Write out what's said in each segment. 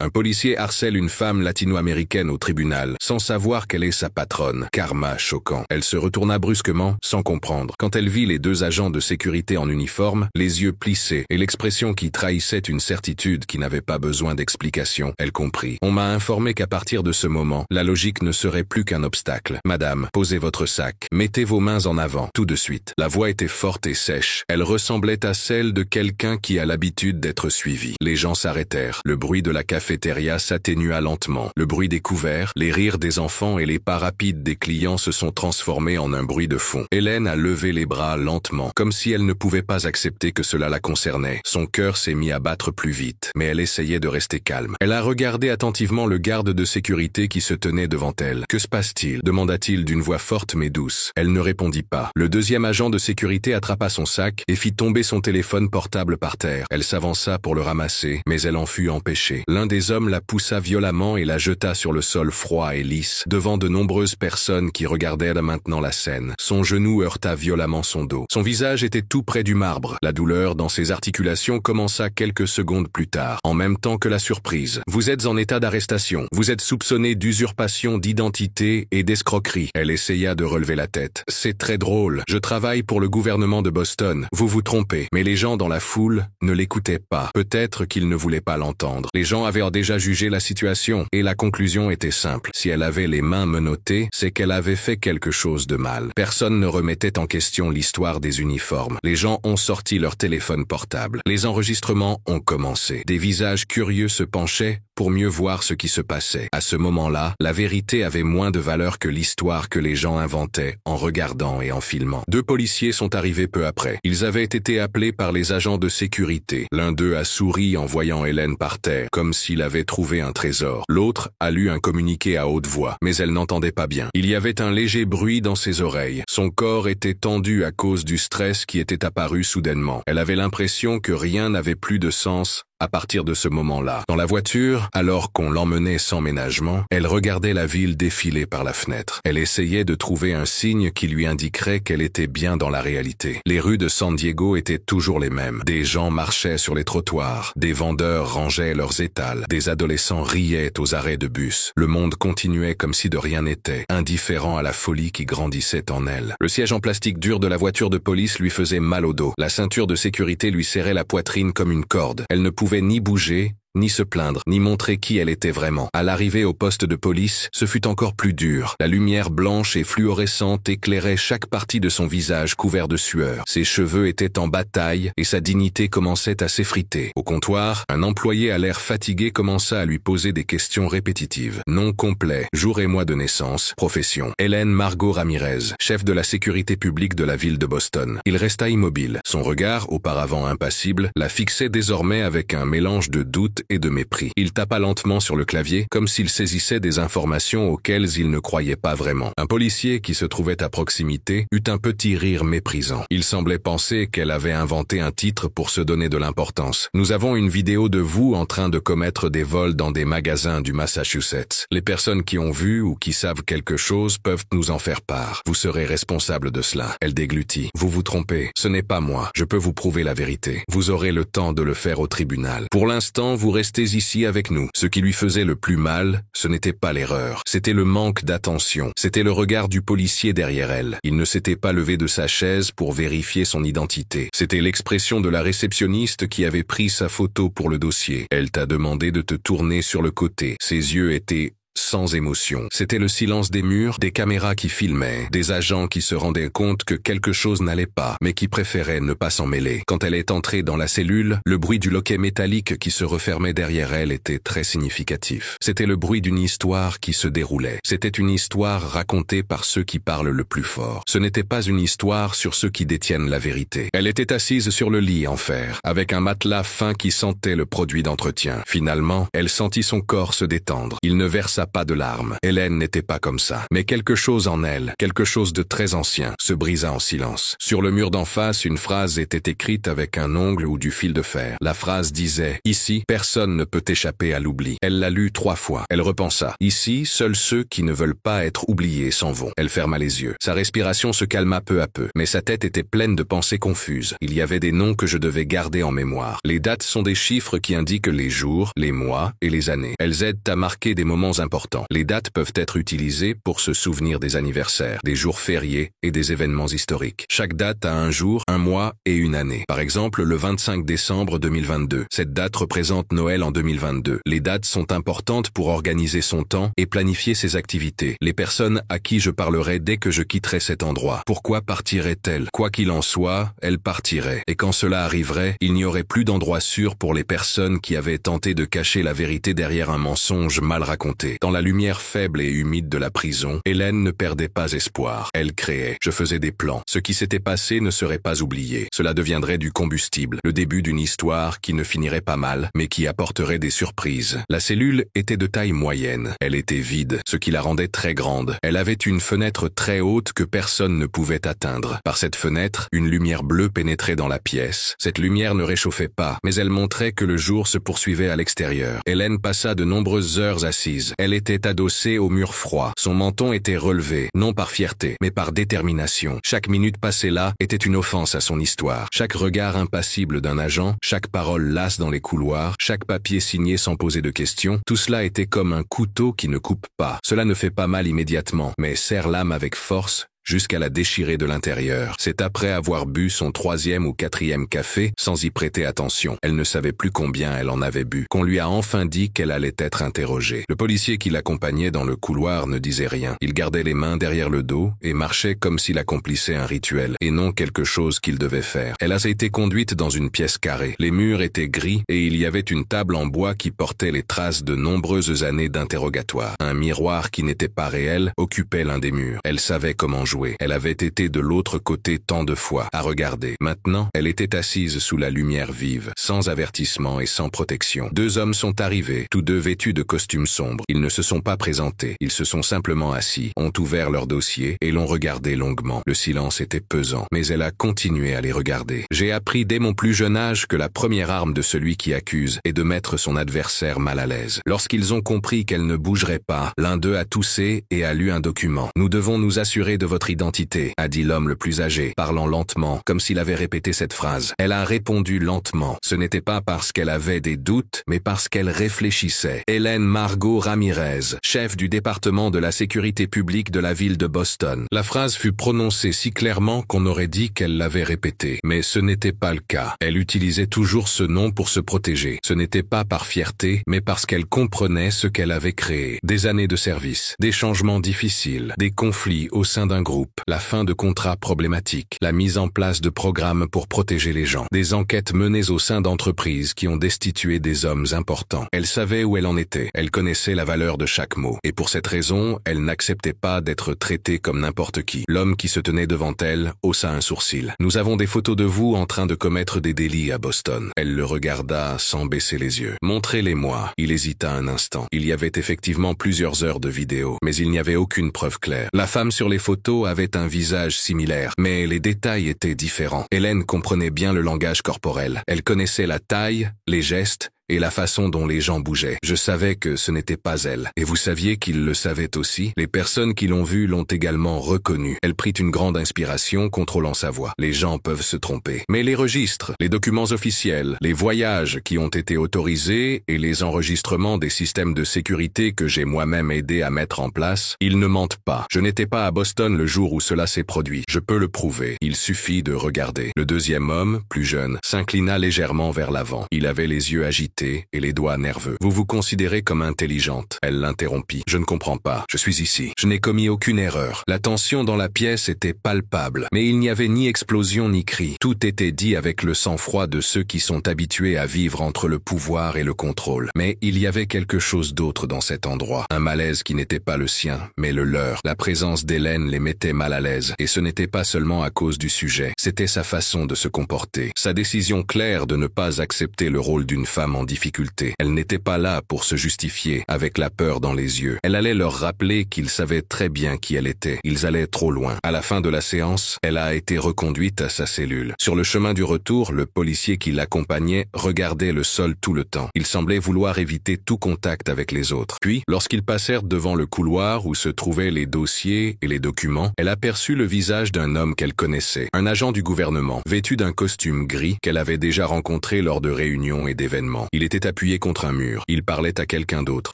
Un policier harcèle une femme latino-américaine au tribunal, sans savoir qu'elle est sa patronne. Karma choquant. Elle se retourna brusquement, sans comprendre. Quand elle vit les deux agents de sécurité en uniforme, les yeux plissés, et l'expression qui trahissait une certitude qui n'avait pas besoin d'explication, elle comprit. On m'a informé qu'à partir de ce moment, la logique ne serait plus qu'un obstacle. Madame, posez votre sac. Mettez vos mains en avant, tout de suite. La voix était forte et sèche. Elle ressemblait à celle de quelqu'un qui a l'habitude d'être suivi. Les gens s'arrêtèrent. Le bruit de la cafétéria s'atténua lentement. Le bruit des couverts, les rires des enfants et les pas rapides des clients se sont transformés en un bruit de fond. Hélène a levé les bras lentement, comme si elle ne pouvait pas accepter que cela la concernait. Son cœur s'est mis à battre plus vite, mais elle essayait de rester calme. Elle a regardé attentivement le garde de sécurité qui se tenait devant elle. « Que se passe-t-il » demanda-t-il d'une voix forte mais douce. Elle ne répondit pas. Le deuxième agent de sécurité attrapa son sac et fit tomber son téléphone portable par terre. Elle s'avança pour le ramasser, mais elle en fut empêchée. L'un des hommes la poussa violemment et la jeta sur le sol froid et lisse, devant de nombreuses personnes qui regardaient maintenant la scène. Son genou heurta violemment son dos. Son visage était tout près du marbre. La douleur dans ses articulations commença quelques secondes plus tard, en même temps que la surprise. « Vous êtes en état d'arrestation. Vous êtes soupçonné d'usurpation d'identité et d'escroquerie. » Elle essaya de relever la tête. « C'est très drôle. Je travaille pour le gouvernement de Boston. Vous vous trompez. » Mais les gens dans la foule ne l'écoutaient pas. Peut-être qu'ils ne voulaient pas l'entendre. Les gens avaient déjà jugé la situation, et la conclusion était simple. Si elle avait les mains menottées, c'est qu'elle avait fait quelque chose de mal. Personne ne remettait en question l'histoire des uniformes. Les gens ont sorti leur téléphone portable. Les enregistrements ont commencé. Des visages curieux se penchaient pour mieux voir ce qui se passait. À ce moment-là, la vérité avait moins de valeur que l'histoire que les gens inventaient en regardant et en filmant. Deux policiers sont arrivés peu après. Ils avaient été appelés par les agents de sécurité. L'un d'eux a souri en voyant Hélène par terre, comme s'il avait trouvé un trésor. L'autre a lu un communiqué à haute voix, mais elle n'entendait pas bien. Il y avait un léger bruit dans ses oreilles. Son corps était tendu à cause du stress qui était apparu soudainement. Elle avait l'impression que rien n'avait plus de sens à partir de ce moment-là. Dans la voiture, alors qu'on l'emmenait sans ménagement, elle regardait la ville défiler par la fenêtre. Elle essayait de trouver un signe qui lui indiquerait qu'elle était bien dans la réalité. Les rues de San Diego étaient toujours les mêmes. Des gens marchaient sur les trottoirs, des vendeurs rangeaient leurs étals, des adolescents riaient aux arrêts de bus. Le monde continuait comme si de rien n'était, indifférent à la folie qui grandissait en elle. Le siège en plastique dur de la voiture de police lui faisait mal au dos. La ceinture de sécurité lui serrait la poitrine comme une corde. Elle ne pouvait ni bouger, ni se plaindre, ni montrer qui elle était vraiment. À l'arrivée au poste de police, ce fut encore plus dur. La lumière blanche et fluorescente éclairait chaque partie de son visage couvert de sueur. Ses cheveux étaient en bataille et sa dignité commençait à s'effriter. Au comptoir, un employé à l'air fatigué commença à lui poser des questions répétitives. Nom complet, jour et mois de naissance, profession. Hélène Margot Ramirez, chef de la sécurité publique de la ville de Boston. Il resta immobile. Son regard, auparavant impassible, la fixait désormais avec un mélange de doute et de mépris. Il tapa lentement sur le clavier, comme s'il saisissait des informations auxquelles il ne croyait pas vraiment. Un policier qui se trouvait à proximité eut un petit rire méprisant. Il semblait penser qu'elle avait inventé un titre pour se donner de l'importance. « Nous avons une vidéo de vous en train de commettre des vols dans des magasins du Massachusetts. Les personnes qui ont vu ou qui savent quelque chose peuvent nous en faire part. Vous serez responsable de cela. » Elle déglutit. « Vous vous trompez. Ce n'est pas moi. Je peux vous prouver la vérité. Vous aurez le temps de le faire au tribunal. Pour l'instant, vous restez ici avec nous. » Ce qui lui faisait le plus mal, ce n'était pas l'erreur. C'était le manque d'attention. C'était le regard du policier derrière elle. Il ne s'était pas levé de sa chaise pour vérifier son identité. C'était l'expression de la réceptionniste qui avait pris sa photo pour le dossier. « Elle t'a demandé de te tourner sur le côté. » Ses yeux étaient sans émotion. C'était le silence des murs, des caméras qui filmaient, des agents qui se rendaient compte que quelque chose n'allait pas, mais qui préféraient ne pas s'en mêler. Quand elle est entrée dans la cellule, le bruit du loquet métallique qui se refermait derrière elle était très significatif. C'était le bruit d'une histoire qui se déroulait. C'était une histoire racontée par ceux qui parlent le plus fort. Ce n'était pas une histoire sur ceux qui détiennent la vérité. Elle était assise sur le lit en fer, avec un matelas fin qui sentait le produit d'entretien. Finalement, elle sentit son corps se détendre. Il ne versa pas de larmes. Hélène n'était pas comme ça. Mais quelque chose en elle, quelque chose de très ancien, se brisa en silence. Sur le mur d'en face, une phrase était écrite avec un ongle ou du fil de fer. La phrase disait « Ici, personne ne peut échapper à l'oubli ». Elle l'a lu 3 fois. Elle repensa. « Ici, seuls ceux qui ne veulent pas être oubliés s'en vont ». Elle ferma les yeux. Sa respiration se calma peu à peu, mais sa tête était pleine de pensées confuses. Il y avait des noms que je devais garder en mémoire. Les dates sont des chiffres qui indiquent les jours, les mois et les années. Elles aident à marquer des moments importants. Les dates peuvent être utilisées pour se souvenir des anniversaires, des jours fériés et des événements historiques. Chaque date a un jour, un mois et une année. Par exemple, le 25 décembre 2022. Cette date représente Noël en 2022. Les dates sont importantes pour organiser son temps et planifier ses activités. Les personnes à qui je parlerai dès que je quitterai cet endroit. Pourquoi partirait-elle? Quoi qu'il en soit, elle partirait. Et quand cela arriverait, il n'y aurait plus d'endroit sûr pour les personnes qui avaient tenté de cacher la vérité derrière un mensonge mal raconté. Dans la lumière faible et humide de la prison, Hélène ne perdait pas espoir. Elle créait. Je faisais des plans. Ce qui s'était passé ne serait pas oublié. Cela deviendrait du combustible. Le début d'une histoire qui ne finirait pas mal, mais qui apporterait des surprises. La cellule était de taille moyenne. Elle était vide, ce qui la rendait très grande. Elle avait une fenêtre très haute que personne ne pouvait atteindre. Par cette fenêtre, une lumière bleue pénétrait dans la pièce. Cette lumière ne réchauffait pas, mais elle montrait que le jour se poursuivait à l'extérieur. Hélène passa de nombreuses heures assise. Elle était adossée au mur froid. Son menton était relevé, non par fierté, mais par détermination. Chaque minute passée là était une offense à son histoire. Chaque regard impassible d'un agent, chaque parole lasse dans les couloirs, chaque papier signé sans poser de questions, tout cela était comme un couteau qui ne coupe pas. Cela ne fait pas mal immédiatement, mais serre l'âme avec force, jusqu'à la déchirer de l'intérieur. C'est après avoir bu son 3e ou 4e café, sans y prêter attention, elle ne savait plus combien elle en avait bu, qu'on lui a enfin dit qu'elle allait être interrogée. Le policier qui l'accompagnait dans le couloir ne disait rien. Il gardait les mains derrière le dos et marchait comme s'il accomplissait un rituel, et non quelque chose qu'il devait faire. Elle a été conduite dans une pièce carrée. Les murs étaient gris et il y avait une table en bois qui portait les traces de nombreuses années d'interrogatoire. Un miroir qui n'était pas réel occupait l'un des murs. Elle savait comment jouer. Elle avait été de l'autre côté tant de fois, à regarder. Maintenant, elle était assise sous la lumière vive, sans avertissement et sans protection. 2 hommes sont arrivés, tous 2 vêtus de costumes sombres. Ils ne se sont pas présentés, ils se sont simplement assis, ont ouvert leur dossier et l'ont regardé longuement. Le silence était pesant, mais elle a continué à les regarder. J'ai appris dès mon plus jeune âge que la première arme de celui qui accuse est de mettre son adversaire mal à l'aise. Lorsqu'ils ont compris qu'elle ne bougerait pas, l'un d'eux a toussé et a lu un document. « Nous devons nous assurer de votre identité », a dit l'homme le plus âgé, parlant lentement, comme s'il avait répété cette phrase. Elle a répondu lentement. Ce n'était pas parce qu'elle avait des doutes, mais parce qu'elle réfléchissait. Hélène Margot Ramirez, chef du département de la sécurité publique de la ville de Boston. La phrase fut prononcée si clairement qu'on aurait dit qu'elle l'avait répétée. Mais ce n'était pas le cas. Elle utilisait toujours ce nom pour se protéger. Ce n'était pas par fierté, mais parce qu'elle comprenait ce qu'elle avait créé. Des années de service, des changements difficiles, des conflits au sein d'un groupe, la fin de contrats problématiques, la mise en place de programmes pour protéger les gens, des enquêtes menées au sein d'entreprises qui ont destitué des hommes importants. Elle savait où elle en était, elle connaissait la valeur de chaque mot, et pour cette raison, elle n'acceptait pas d'être traitée comme n'importe qui. L'homme qui se tenait devant elle haussa un sourcil. « Nous avons des photos de vous en train de commettre des délits à Boston. » Elle le regarda sans baisser les yeux. « Montrez-les-moi. » Il hésita un instant. Il y avait effectivement plusieurs heures de vidéos, mais il n'y avait aucune preuve claire. La femme sur les photos avait un visage similaire, mais les détails étaient différents. Hélène comprenait bien le langage corporel. Elle connaissait la taille, les gestes, et la façon dont les gens bougeaient. Je savais que ce n'était pas elle. Et vous saviez qu'ils le savaient aussi? Les personnes qui l'ont vue l'ont également reconnue. Elle prit une grande inspiration, contrôlant sa voix. Les gens peuvent se tromper. Mais les registres, les documents officiels, les voyages qui ont été autorisés et les enregistrements des systèmes de sécurité que j'ai moi-même aidé à mettre en place, ils ne mentent pas. Je n'étais pas à Boston le jour où cela s'est produit. Je peux le prouver. Il suffit de regarder. Le deuxième homme, plus jeune, s'inclina légèrement vers l'avant. Il avait les yeux agités et les doigts nerveux. « Vous vous considérez comme intelligente. » Elle l'interrompit. « Je ne comprends pas. Je suis ici. Je n'ai commis aucune erreur. » La tension dans la pièce était palpable, mais il n'y avait ni explosion ni cri. Tout était dit avec le sang-froid de ceux qui sont habitués à vivre entre le pouvoir et le contrôle. Mais il y avait quelque chose d'autre dans cet endroit. Un malaise qui n'était pas le sien, mais le leur. La présence d'Hélène les mettait mal à l'aise. Et ce n'était pas seulement à cause du sujet. C'était sa façon de se comporter. Sa décision claire de ne pas accepter le rôle d'une femme en difficulté. Elle n'était pas là pour se justifier, avec la peur dans les yeux. Elle allait leur rappeler qu'ils savaient très bien qui elle était. Ils allaient trop loin. À la fin de la séance, elle a été reconduite à sa cellule. Sur le chemin du retour, le policier qui l'accompagnait regardait le sol tout le temps. Il semblait vouloir éviter tout contact avec les autres. Puis, lorsqu'ils passèrent devant le couloir où se trouvaient les dossiers et les documents, elle aperçut le visage d'un homme qu'elle connaissait, un agent du gouvernement, vêtu d'un costume gris qu'elle avait déjà rencontré lors de réunions et d'événements. Il était appuyé contre un mur. Il parlait à quelqu'un d'autre.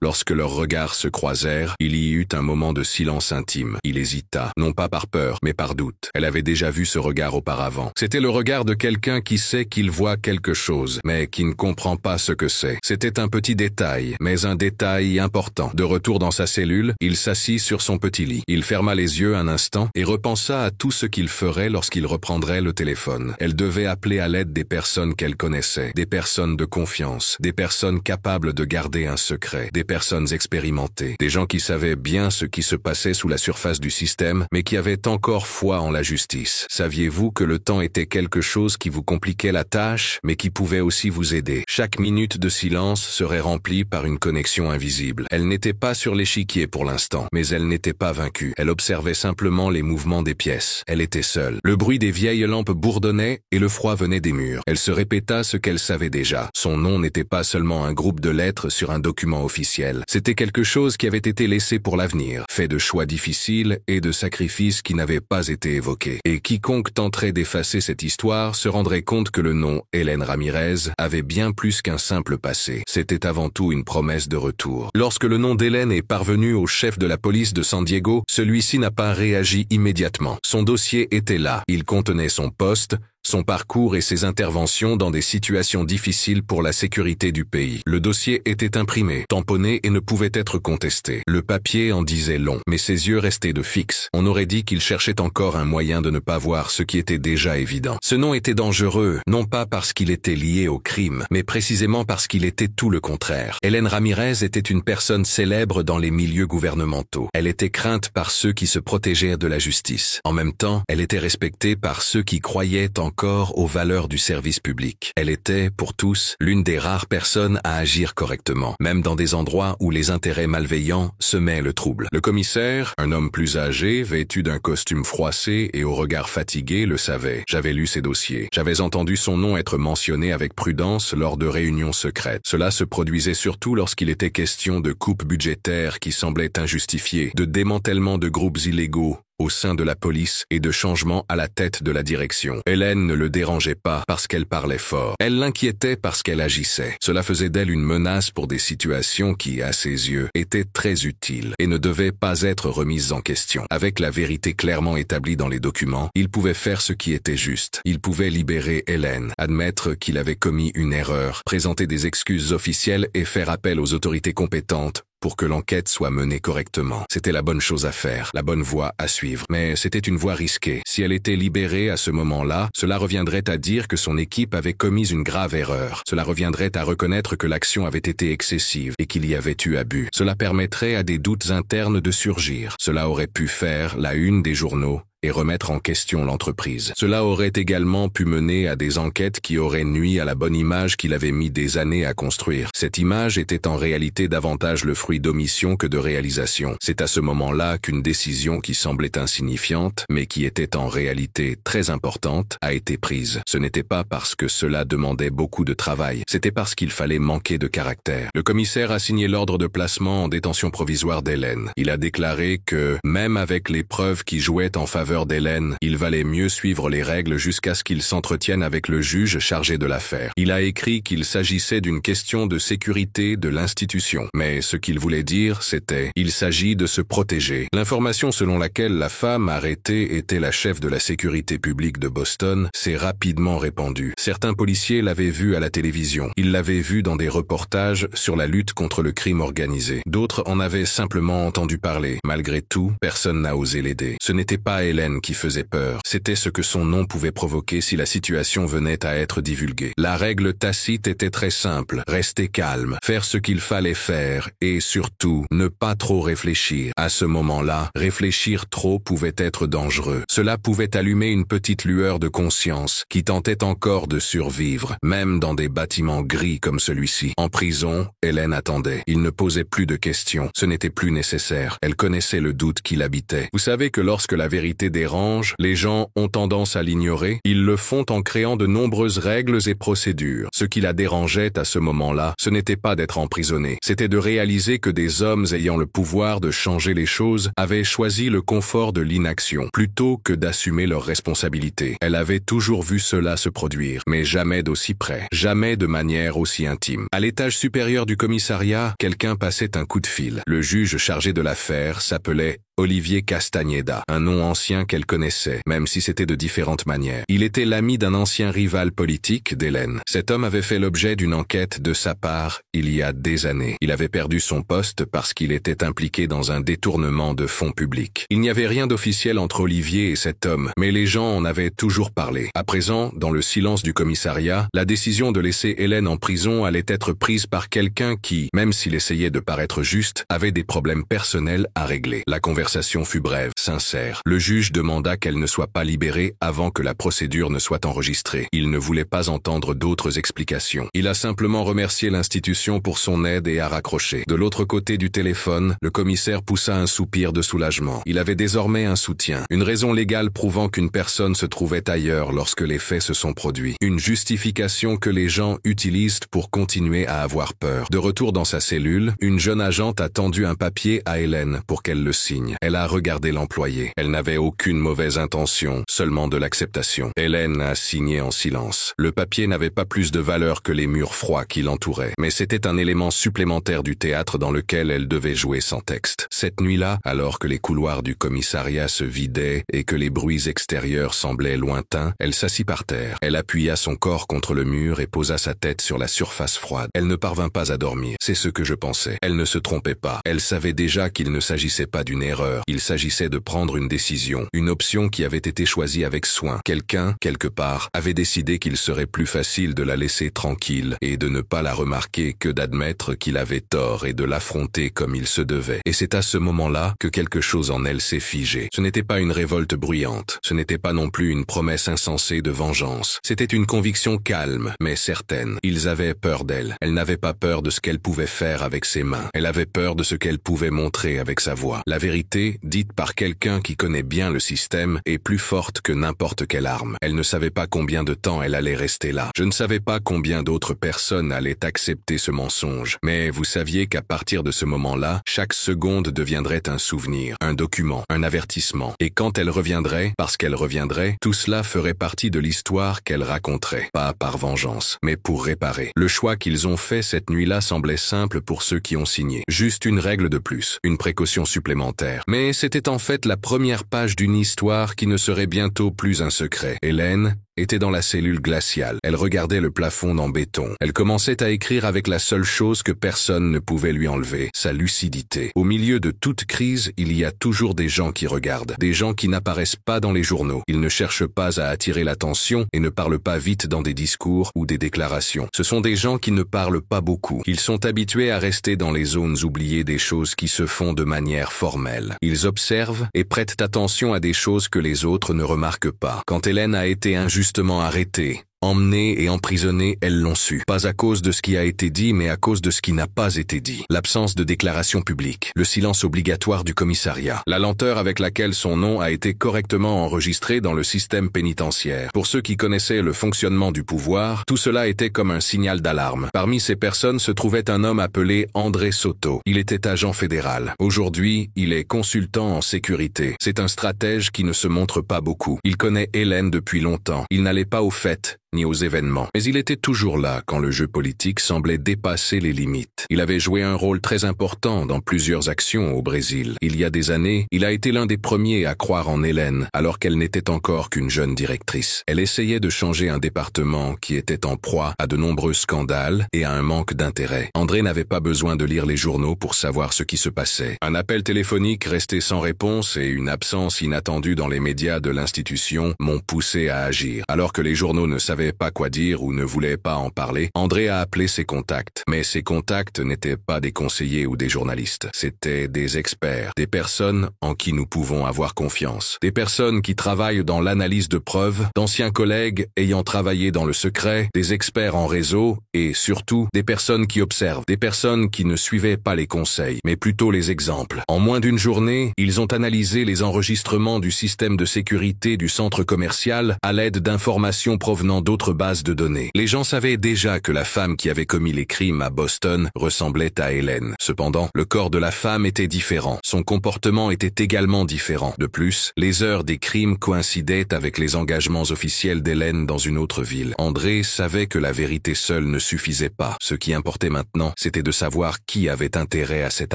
Lorsque leurs regards se croisèrent, il y eut un moment de silence intime. Il hésita, non pas par peur, mais par doute. Elle avait déjà vu ce regard auparavant. C'était le regard de quelqu'un qui sait qu'il voit quelque chose, mais qui ne comprend pas ce que c'est. C'était un petit détail, mais un détail important. De retour dans sa cellule, il s'assit sur son petit lit. Il ferma les yeux un instant et repensa à tout ce qu'il ferait lorsqu'il reprendrait le téléphone. Elle devait appeler à l'aide des personnes qu'elle connaissait, des personnes de confiance, des personnes capables de garder un secret, des personnes expérimentées, des gens qui savaient bien ce qui se passait sous la surface du système, mais qui avaient encore foi en la justice. Saviez-vous que le temps était quelque chose qui vous compliquait la tâche, mais qui pouvait aussi vous aider? Chaque minute de silence serait remplie par une connexion invisible. Elle n'était pas sur l'échiquier pour l'instant, mais elle n'était pas vaincue. Elle observait simplement les mouvements des pièces. Elle était seule. Le bruit des vieilles lampes bourdonnait et le froid venait des murs. Elle se répéta ce qu'elle savait déjà. Son nom n'était pas seulement un groupe de lettres sur un document officiel. C'était quelque chose qui avait été laissé pour l'avenir, fait de choix difficiles et de sacrifices qui n'avaient pas été évoqués. Et quiconque tenterait d'effacer cette histoire se rendrait compte que le nom Hélène Ramirez avait bien plus qu'un simple passé. C'était avant tout une promesse de retour. Lorsque le nom d'Hélène est parvenu au chef de la police de San Diego, celui-ci n'a pas réagi immédiatement. Son dossier était là. Il contenait son poste, son parcours et ses interventions dans des situations difficiles pour la sécurité du pays. Le dossier était imprimé, tamponné et ne pouvait être contesté. Le papier en disait long, mais ses yeux restaient de fixe. On aurait dit qu'il cherchait encore un moyen de ne pas voir ce qui était déjà évident. Ce nom était dangereux, non pas parce qu'il était lié au crime, mais précisément parce qu'il était tout le contraire. Hélène Ramirez était une personne célèbre dans les milieux gouvernementaux. Elle était crainte par ceux qui se protégeaient de la justice. En même temps, elle était respectée par ceux qui croyaient encore aux valeurs du service public. Elle était, pour tous, l'une des rares personnes à agir correctement, même dans des endroits où les intérêts malveillants semaient le trouble. Le commissaire, un homme plus âgé, vêtu d'un costume froissé et au regard fatigué, le savait. J'avais lu ses dossiers. J'avais entendu son nom être mentionné avec prudence lors de réunions secrètes. Cela se produisait surtout lorsqu'il était question de coupes budgétaires qui semblaient injustifiées, de démantèlement de groupes illégaux au sein de la police et de changements à la tête de la direction. Hélène ne le dérangeait pas parce qu'elle parlait fort. Elle l'inquiétait parce qu'elle agissait. Cela faisait d'elle une menace pour des situations qui, à ses yeux, étaient très utiles et ne devaient pas être remises en question. Avec la vérité clairement établie dans les documents, il pouvait faire ce qui était juste. Il pouvait libérer Hélène, admettre qu'il avait commis une erreur, présenter des excuses officielles et faire appel aux autorités compétentes pour que l'enquête soit menée correctement. C'était la bonne chose à faire, la bonne voie à suivre. Mais c'était une voie risquée. Si elle était libérée à ce moment-là, cela reviendrait à dire que son équipe avait commis une grave erreur. Cela reviendrait à reconnaître que l'action avait été excessive et qu'il y avait eu abus. Cela permettrait à des doutes internes de surgir. Cela aurait pu faire la une des journaux et remettre en question l'entreprise. Cela aurait également pu mener à des enquêtes qui auraient nui à la bonne image qu'il avait mis des années à construire. Cette image était en réalité davantage le fruit d'omission que de réalisation. C'est à ce moment-là qu'une décision qui semblait insignifiante, mais qui était en réalité très importante, a été prise. Ce n'était pas parce que cela demandait beaucoup de travail, c'était parce qu'il fallait manquer de caractère. Le commissaire a signé l'ordre de placement en détention provisoire d'Hélène. Il a déclaré que, même avec les preuves qui jouaient en faveur d'Hélène, il valait mieux suivre les règles jusqu'à ce qu'il s'entretienne avec le juge chargé de l'affaire. Il a écrit qu'il s'agissait d'une question de sécurité de l'institution. Mais ce qu'il voulait dire, c'était « il s'agit de se protéger ». L'information selon laquelle la femme arrêtée était la chef de la sécurité publique de Boston s'est rapidement répandue. Certains policiers l'avaient vue à la télévision. Ils l'avaient vue dans des reportages sur la lutte contre le crime organisé. D'autres en avaient simplement entendu parler. Malgré tout, personne n'a osé l'aider. Ce n'était pas Hélène Hélène qui faisait peur. C'était ce que son nom pouvait provoquer si la situation venait à être divulguée. La règle tacite était très simple. Rester calme, faire ce qu'il fallait faire et surtout, ne pas trop réfléchir. À ce moment-là, réfléchir trop pouvait être dangereux. Cela pouvait allumer une petite lueur de conscience qui tentait encore de survivre, même dans des bâtiments gris comme celui-ci. En prison, Hélène attendait. Il ne posait plus de questions. Ce n'était plus nécessaire. Elle connaissait le doute qui l'habitait. Vous savez que lorsque la vérité dérange, les gens ont tendance à l'ignorer. Ils le font en créant de nombreuses règles et procédures. Ce qui la dérangeait à ce moment-là, ce n'était pas d'être emprisonnée. C'était de réaliser que des hommes ayant le pouvoir de changer les choses avaient choisi le confort de l'inaction plutôt que d'assumer leurs responsabilités. Elle avait toujours vu cela se produire, mais jamais d'aussi près, jamais de manière aussi intime. À l'étage supérieur du commissariat, quelqu'un passait un coup de fil. Le juge chargé de l'affaire s'appelait Olivier Castañeda, un nom ancien qu'elle connaissait, même si c'était de différentes manières. Il était l'ami d'un ancien rival politique d'Hélène. Cet homme avait fait l'objet d'une enquête de sa part il y a des années. Il avait perdu son poste parce qu'il était impliqué dans un détournement de fonds publics. Il n'y avait rien d'officiel entre Olivier et cet homme, mais les gens en avaient toujours parlé. À présent, dans le silence du commissariat, la décision de laisser Hélène en prison allait être prise par quelqu'un qui, même s'il essayait de paraître juste, avait des problèmes personnels à régler. La conversation fut brève, sincère. Le juge demanda qu'elle ne soit pas libérée avant que la procédure ne soit enregistrée. Il ne voulait pas entendre d'autres explications. Il a simplement remercié l'institution pour son aide et a raccroché. De l'autre côté du téléphone, le commissaire poussa un soupir de soulagement. Il avait désormais un soutien, une raison légale prouvant qu'une personne se trouvait ailleurs lorsque les faits se sont produits. Une justification que les gens utilisent pour continuer à avoir peur. De retour dans sa cellule, une jeune agente a tendu un papier à Hélène pour qu'elle le signe. Elle a regardé l'employé. Elle n'avait aucune mauvaise intention, seulement de l'acceptation. Hélène a signé en silence. Le papier n'avait pas plus de valeur que les murs froids qui l'entouraient, mais c'était un élément supplémentaire du théâtre dans lequel elle devait jouer sans texte. Cette nuit-là, alors que les couloirs du commissariat se vidaient et que les bruits extérieurs semblaient lointains, elle s'assit par terre. Elle appuya son corps contre le mur et posa sa tête sur la surface froide. Elle ne parvint pas à dormir. C'est ce que je pensais. Elle ne se trompait pas. Elle savait déjà qu'il ne s'agissait pas d'une erreur. Il s'agissait de prendre une décision, une option qui avait été choisie avec soin. Quelqu'un, quelque part, avait décidé qu'il serait plus facile de la laisser tranquille et de ne pas la remarquer que d'admettre qu'il avait tort et de l'affronter comme il se devait. Et c'est à ce moment-là que quelque chose en elle s'est figé. Ce n'était pas une révolte bruyante, ce n'était pas non plus une promesse insensée de vengeance. C'était une conviction calme, mais certaine. Ils avaient peur d'elle. Elle n'avait pas peur de ce qu'elle pouvait faire avec ses mains. Elle avait peur de ce qu'elle pouvait montrer avec sa voix. La vérité, dite par quelqu'un qui connaît bien le système, est plus forte que n'importe quelle arme. Elle ne savait pas combien de temps elle allait rester là. Je ne savais pas combien d'autres personnes allaient accepter ce mensonge. Mais vous saviez qu'à partir de ce moment-là, chaque seconde deviendrait un souvenir, un document, un avertissement. Et quand elle reviendrait, parce qu'elle reviendrait, tout cela ferait partie de l'histoire qu'elle raconterait. Pas par vengeance, mais pour réparer. Le choix qu'ils ont fait cette nuit-là semblait simple pour ceux qui ont signé. Juste une règle de plus, une précaution supplémentaire. Mais c'était en fait la première page d'une histoire qui ne serait bientôt plus un secret. Hélène était dans la cellule glaciale. Elle regardait le plafond en béton. Elle commençait à écrire avec la seule chose que personne ne pouvait lui enlever, sa lucidité. Au milieu de toute crise, il y a toujours des gens qui regardent, des gens qui n'apparaissent pas dans les journaux. Ils ne cherchent pas à attirer l'attention et ne parlent pas vite dans des discours ou des déclarations. Ce sont des gens qui ne parlent pas beaucoup. Ils sont habitués à rester dans les zones oubliées des choses qui se font de manière formelle. Ils observent et prêtent attention à des choses que les autres ne remarquent pas. Quand Hélène a été injustement arrêtée, emmenée et emprisonnée, elles l'ont su. Pas à cause de ce qui a été dit, mais à cause de ce qui n'a pas été dit. L'absence de déclaration publique, le silence obligatoire du commissariat, la lenteur avec laquelle son nom a été correctement enregistré dans le système pénitentiaire. Pour ceux qui connaissaient le fonctionnement du pouvoir, tout cela était comme un signal d'alarme. Parmi ces personnes se trouvait un homme appelé André Soto. Il était agent fédéral. Aujourd'hui, il est consultant en sécurité. C'est un stratège qui ne se montre pas beaucoup. Il connaît Hélène depuis longtemps. Il n'allait pas au fait, ni aux événements. Mais il était toujours là quand le jeu politique semblait dépasser les limites. Il avait joué un rôle très important dans plusieurs actions au Brésil. Il y a des années, il a été l'un des premiers à croire en Hélène, alors qu'elle n'était encore qu'une jeune directrice. Elle essayait de changer un département qui était en proie à de nombreux scandales et à un manque d'intérêt. André n'avait pas besoin de lire les journaux pour savoir ce qui se passait. Un appel téléphonique resté sans réponse et une absence inattendue dans les médias de l'institution m'ont poussé à agir. Alors que les journaux ne savaient pas quoi dire ou ne voulaient pas en parler, André a appelé ses contacts. Mais ces contacts n'étaient pas des conseillers ou des journalistes. C'étaient des experts, des personnes en qui nous pouvons avoir confiance. Des personnes qui travaillent dans l'analyse de preuves, d'anciens collègues ayant travaillé dans le secret, des experts en réseau et surtout des personnes qui observent, des personnes qui ne suivaient pas les conseils, mais plutôt les exemples. En moins d'une journée, ils ont analysé les enregistrements du système de sécurité du centre commercial à l'aide d'informations provenant d'autres bases de données. Les gens savaient déjà que la femme qui avait commis les crimes à Boston ressemblait à Hélène. Cependant, le corps de la femme était différent. Son comportement était également différent. De plus, les heures des crimes coïncidaient avec les engagements officiels d'Hélène dans une autre ville. André savait que la vérité seule ne suffisait pas. Ce qui importait maintenant, c'était de savoir qui avait intérêt à cette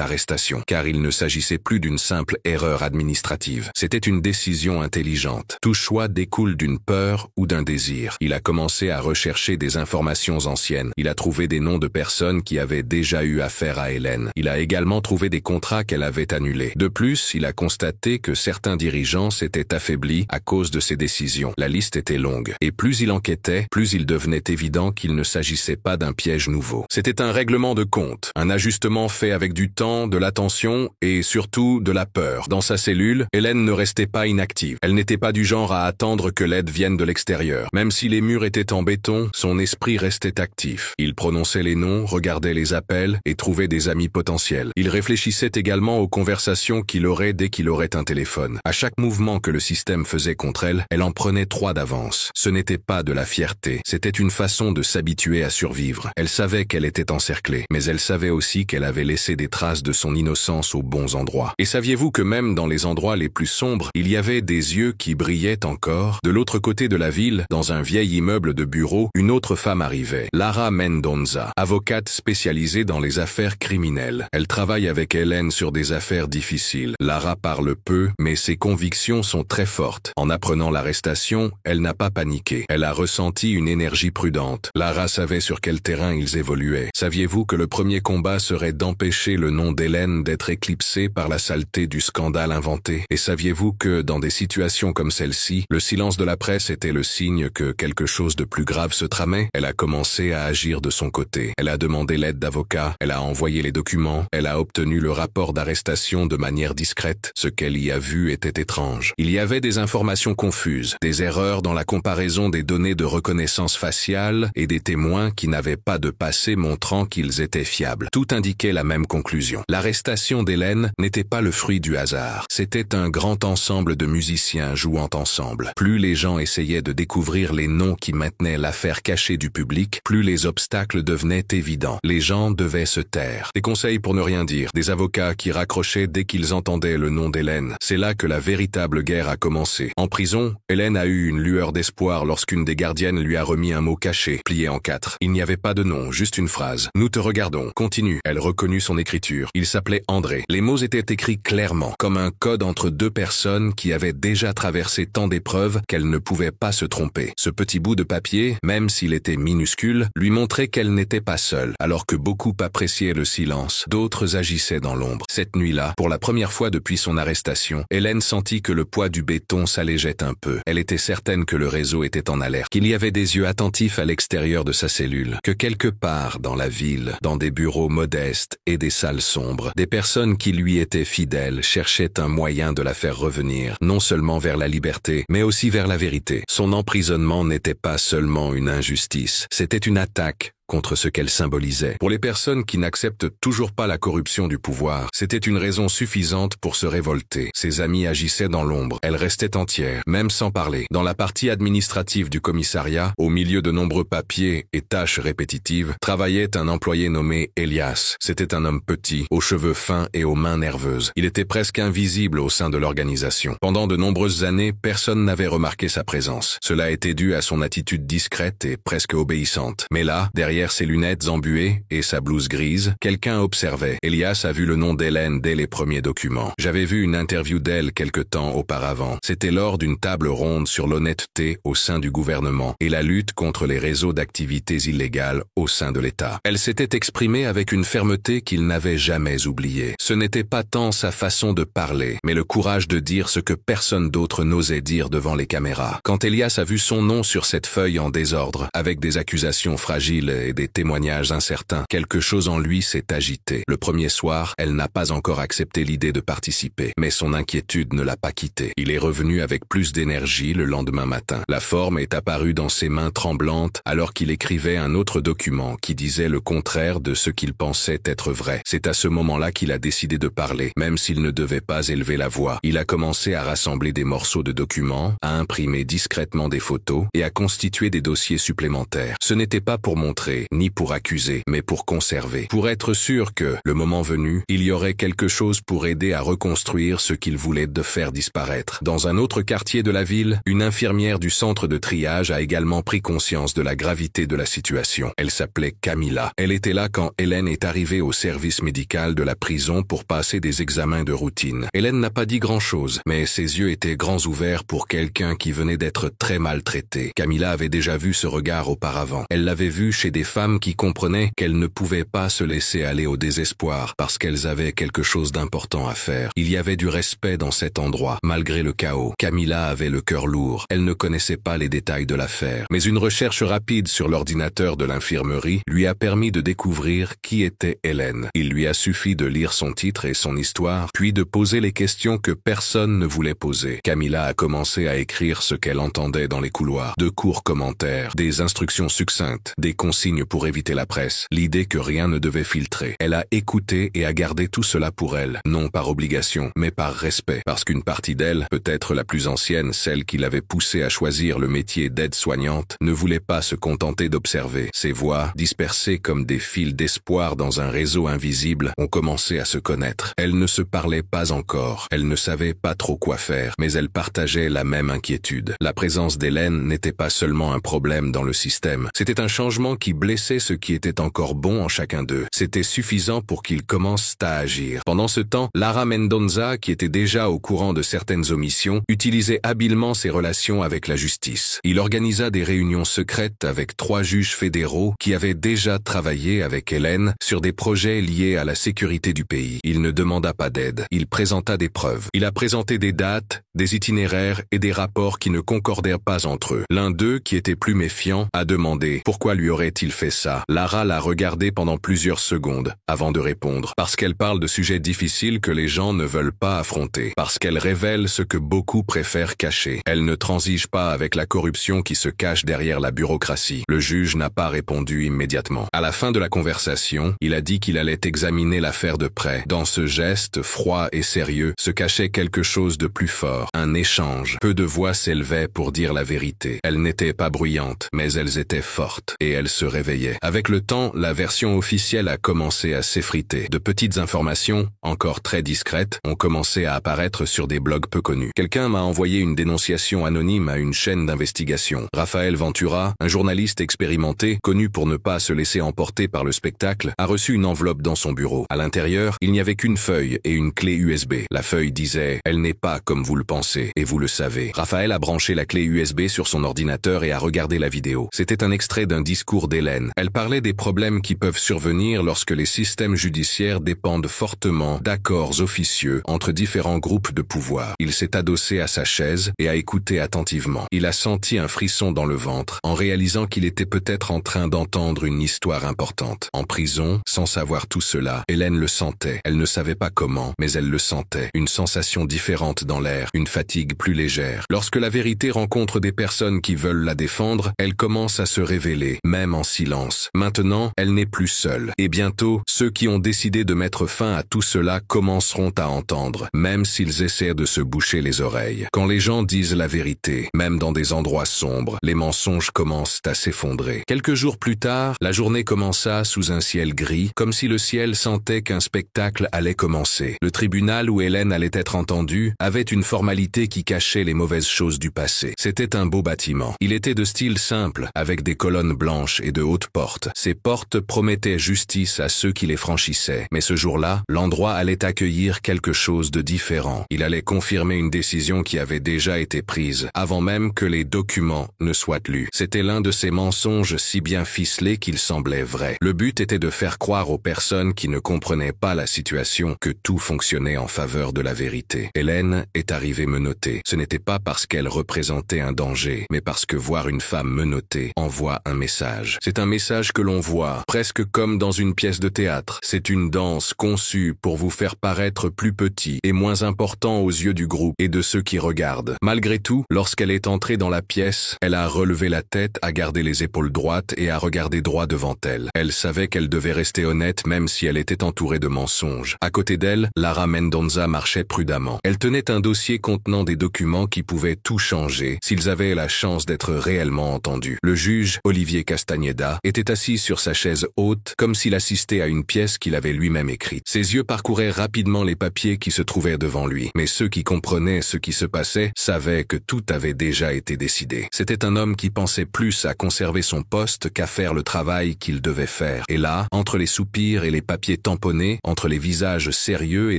arrestation, car il ne s'agissait plus d'une simple erreur administrative. C'était une décision intelligente. Tout choix découle d'une peur ou d'un désir. Il a commencé à rechercher des informations anciennes. Il a trouvé des noms de personnes qui avaient déjà eu affaire à Hélène. Il a également trouvé des contrats qu'elle avait annulés. De plus, il a constaté que certains dirigeants s'étaient affaiblis à cause de ses décisions. La liste était longue. Et plus il enquêtait, plus il devenait évident qu'il ne s'agissait pas d'un piège nouveau. C'était un règlement de compte, un ajustement fait avec du temps, de l'attention et surtout de la peur. Dans sa cellule, Hélène ne restait pas inactive. Elle n'était pas du genre à attendre que l'aide vienne de l'extérieur. Même si les murs étaient en béton, son esprit restait actif. Il prononçait les noms, regardait les appels et trouvait des amis potentiels. Il réfléchissait également aux conversations qu'il aurait dès qu'il aurait un téléphone. À chaque mouvement que le système faisait contre elle, elle en prenait 3 d'avance. Ce n'était pas de la fierté, c'était une façon de s'habituer à survivre. Elle savait qu'elle était encerclée, mais elle savait aussi qu'elle avait laissé des traces de son innocence aux bons endroits. Et saviez-vous que même dans les endroits les plus sombres, il y avait des yeux qui brillaient encore? De l'autre côté de la ville, dans un vieil immeuble de bureau, une autre femme arrivait, Lara Mendonça, avocate spécialisée dans les affaires criminelles. Elle travaille avec Hélène sur des affaires difficiles. Lara parle peu, mais ses convictions sont très fortes. En apprenant l'arrestation, elle n'a pas paniqué. Elle a ressenti une énergie prudente. Lara savait sur quel terrain ils évoluaient. Saviez-vous que le premier combat serait d'empêcher le nom d'Hélène d'être éclipsé par la saleté du scandale inventé? Et saviez-vous que, dans des situations comme celle-ci, le silence de la presse était le signe que quelque chose de plus grave se tramait? Elle a commencé à agir de son côté. Elle a demandé l'aide d'avocats, elle a envoyé les documents, elle a obtenu le rapport d'arrestation de manière discrète. Ce qu'elle y a vu était étrange. Il y avait des informations confuses, des erreurs dans la comparaison des données de reconnaissance faciale et des témoins qui n'avaient pas de passé montrant qu'ils étaient fiables. Tout indiquait la même conclusion. L'arrestation d'Hélène n'était pas le fruit du hasard. C'était un grand ensemble de musiciens jouant ensemble. Plus les gens essayaient de découvrir les noms qui maintenaient l'affaire cachée du public, plus les obstacles devenaient évidents. Les gens devaient se taire. Des conseils pour ne rien dire, des avocats qui raccrochaient dès qu'ils entendaient le nom d'Hélène. C'est là que la véritable guerre a commencé. En prison, Hélène a eu une lueur d'espoir lorsqu'une des gardiennes lui a remis un mot caché, plié en 4. Il n'y avait pas de nom, juste une phrase. « Nous te regardons. Continue. » Elle reconnut son écriture. Il s'appelait André. Les mots étaient écrits clairement, comme un code entre 2 personnes qui avaient déjà traversé tant d'épreuves qu'elles ne pouvaient pas se tromper. Ce petit bout de papier, même s'il était minuscule, lui montrait qu'elle n'était pas seule. Alors que beaucoup appréciaient le silence, d'autres agissaient dans l'ombre. Cette nuit-là, pour la première fois depuis son arrestation, Hélène sentit que le poids du béton s'allégeait un peu. Elle était certaine que le réseau était en alerte, qu'il y avait des yeux attentifs à l'extérieur de sa cellule, que quelque part dans la ville, dans des bureaux modestes et des salles sombres, des personnes qui lui étaient fidèles cherchaient un moyen de la faire revenir, non seulement vers la liberté, mais aussi vers la vérité. Son emprisonnement n'était pas seulement une injustice, c'était une attaque contre ce qu'elle symbolisait. Pour les personnes qui n'acceptent toujours pas la corruption du pouvoir, c'était une raison suffisante pour se révolter. Ses amis agissaient dans l'ombre. Elle restait entière, même sans parler. Dans la partie administrative du commissariat, au milieu de nombreux papiers et tâches répétitives, travaillait un employé nommé Elias. C'était un homme petit, aux cheveux fins et aux mains nerveuses. Il était presque invisible au sein de l'organisation. Pendant de nombreuses années, personne n'avait remarqué sa présence. Cela était dû à son attitude discrète et presque obéissante. Mais là, derrière ses lunettes embuées et sa blouse grise, quelqu'un observait. Elias a vu le nom d'Hélène dès les premiers documents. J'avais vu une interview d'elle quelque temps auparavant. C'était lors d'une table ronde sur l'honnêteté au sein du gouvernement et la lutte contre les réseaux d'activités illégales au sein de l'État. Elle s'était exprimée avec une fermeté qu'il n'avait jamais oubliée. Ce n'était pas tant sa façon de parler, mais le courage de dire ce que personne d'autre n'osait dire devant les caméras. Quand Elias a vu son nom sur cette feuille en désordre, avec des accusations fragiles et des témoignages incertains, quelque chose en lui s'est agité. Le premier soir, elle n'a pas encore accepté l'idée de participer, mais son inquiétude ne l'a pas quitté. Il est revenu avec plus d'énergie le lendemain matin. La forme est apparue dans ses mains tremblantes alors qu'il écrivait un autre document qui disait le contraire de ce qu'il pensait être vrai. C'est à ce moment-là qu'il a décidé de parler, même s'il ne devait pas élever la voix. Il a commencé à rassembler des morceaux de documents, à imprimer discrètement des photos et à constituer des dossiers supplémentaires. Ce n'était pas pour montrer, ni pour accuser, mais pour conserver. Pour être sûr que, le moment venu, il y aurait quelque chose pour aider à reconstruire ce qu'il voulait de faire disparaître. Dans un autre quartier de la ville, une infirmière du centre de triage a également pris conscience de la gravité de la situation. Elle s'appelait Camilla. Elle était là quand Hélène est arrivée au service médical de la prison pour passer des examens de routine. Hélène n'a pas dit grand-chose, mais ses yeux étaient grands ouverts pour quelqu'un qui venait d'être très maltraité. Camilla avait déjà vu ce regard auparavant. Elle l'avait vu chez des femmes qui comprenaient qu'elles ne pouvaient pas se laisser aller au désespoir parce qu'elles avaient quelque chose d'important à faire. Il y avait du respect dans cet endroit, malgré le chaos. Camilla avait le cœur lourd. Elle ne connaissait pas les détails de l'affaire, mais une recherche rapide sur l'ordinateur de l'infirmerie lui a permis de découvrir qui était Hélène. Il lui a suffi de lire son titre et son histoire, puis de poser les questions que personne ne voulait poser. Camilla a commencé à écrire ce qu'elle entendait dans les couloirs, de courts commentaires, des instructions succinctes, des consignes pour éviter la presse, l'idée que rien ne devait filtrer. Elle a écouté et a gardé tout cela pour elle, non par obligation, mais par respect, parce qu'une partie d'elle, peut-être la plus ancienne, celle qui l'avait poussée à choisir le métier d'aide-soignante, ne voulait pas se contenter d'observer. Ses voix, dispersées comme des fils d'espoir dans un réseau invisible, ont commencé à se connaître. Elles ne se parlaient pas encore, elles ne savaient pas trop quoi faire, mais elles partageaient la même inquiétude. La présence d'Hélène n'était pas seulement un problème dans le système, c'était un changement qui blessait ce qui était encore bon en chacun d'eux. C'était suffisant pour qu'ils commencent à agir. Pendant ce temps, Lara Mendonça, qui était déjà au courant de certaines omissions, utilisait habilement ses relations avec la justice. Il organisa des réunions secrètes avec 3 juges fédéraux qui avaient déjà travaillé avec Hélène sur des projets liés à la sécurité du pays. Il ne demanda pas d'aide, il présenta des preuves. Il a présenté des dates, des itinéraires et des rapports qui ne concordèrent pas entre eux. L'un d'eux, qui était plus méfiant, a demandé « Pourquoi lui aurait-il fait ça ?» Lara l'a regardé pendant plusieurs secondes avant de répondre. Parce qu'elle parle de sujets difficiles que les gens ne veulent pas affronter. Parce qu'elle révèle ce que beaucoup préfèrent cacher. Elle ne transige pas avec la corruption qui se cache derrière la bureaucratie. Le juge n'a pas répondu immédiatement. À la fin de la conversation, il a dit qu'il allait examiner l'affaire de près. Dans ce geste froid et sérieux se cachait quelque chose de plus fort. Un échange. Peu de voix s'élevaient pour dire la vérité. Elles n'étaient pas bruyantes, mais elles étaient fortes. Et elles se réveillaient. Avec le temps, la version officielle a commencé à s'effriter. De petites informations, encore très discrètes, ont commencé à apparaître sur des blogs peu connus. Quelqu'un m'a envoyé une dénonciation anonyme à une chaîne d'investigation. Raphaël Ventura, un journaliste expérimenté, connu pour ne pas se laisser emporter par le spectacle, a reçu une enveloppe dans son bureau. À l'intérieur, il n'y avait qu'une feuille et une clé USB. La feuille disait « Elle n'est pas comme vous le pensez, et vous le savez ». Raphaël a branché la clé USB sur son ordinateur et a regardé la vidéo. C'était un extrait d'un discours d'Hélène. Elle parlait des problèmes qui peuvent survenir lorsque les systèmes judiciaires dépendent fortement d'accords officieux entre différents groupes de pouvoir. Il s'est adossé à sa chaise et a écouté attentivement. Il a senti un frisson dans le ventre en réalisant qu'il était peut-être en train d'entendre une histoire importante. En prison, sans savoir tout cela, Hélène le sentait. Elle ne savait pas comment, mais elle le sentait. Une sensation différente dans l'air, une fatigue plus légère. Lorsque la vérité rencontre des personnes qui veulent la défendre, elle commence à se révéler, même en silence. silence. Maintenant, elle n'est plus seule. Et bientôt, ceux qui ont décidé de mettre fin à tout cela commenceront à entendre, même s'ils essaient de se boucher les oreilles. Quand les gens disent la vérité, même dans des endroits sombres, les mensonges commencent à s'effondrer. Quelques jours plus tard, la journée commença sous un ciel gris, comme si le ciel sentait qu'un spectacle allait commencer. Le tribunal où Hélène allait être entendue avait une formalité qui cachait les mauvaises choses du passé. C'était un beau bâtiment. Il était de style simple, avec des colonnes blanches et de hautes portes. Ces portes promettaient justice à ceux qui les franchissaient. Mais ce jour-là, l'endroit allait accueillir quelque chose de différent. Il allait confirmer une décision qui avait déjà été prise, avant même que les documents ne soient lus. C'était l'un de ces mensonges si bien ficelés qu'il semblait vrai. Le but était de faire croire aux personnes qui ne comprenaient pas la situation que tout fonctionnait en faveur de la vérité. Hélène est arrivée menottée. Ce n'était pas parce qu'elle représentait un danger, mais parce que voir une femme menottée envoie un message. C'est un message que l'on voit, presque comme dans une pièce de théâtre. C'est une danse conçue pour vous faire paraître plus petit et moins important aux yeux du groupe et de ceux qui regardent. Malgré tout, lorsqu'elle est entrée dans la pièce, elle a relevé la tête, a gardé les épaules droites et a regardé droit devant elle. Elle savait qu'elle devait rester honnête même si elle était entourée de mensonges. À côté d'elle, Lara Mendonça marchait prudemment. Elle tenait un dossier contenant des documents qui pouvaient tout changer s'ils avaient la chance d'être réellement entendus. Le juge, Olivier Castañeda, était assis sur sa chaise haute comme s'il assistait à une pièce qu'il avait lui-même écrite. Ses yeux parcouraient rapidement les papiers qui se trouvaient devant lui. Mais ceux qui comprenaient ce qui se passait savaient que tout avait déjà été décidé. C'était un homme qui pensait plus à conserver son poste qu'à faire le travail qu'il devait faire. Et là, entre les soupirs et les papiers tamponnés, entre les visages sérieux et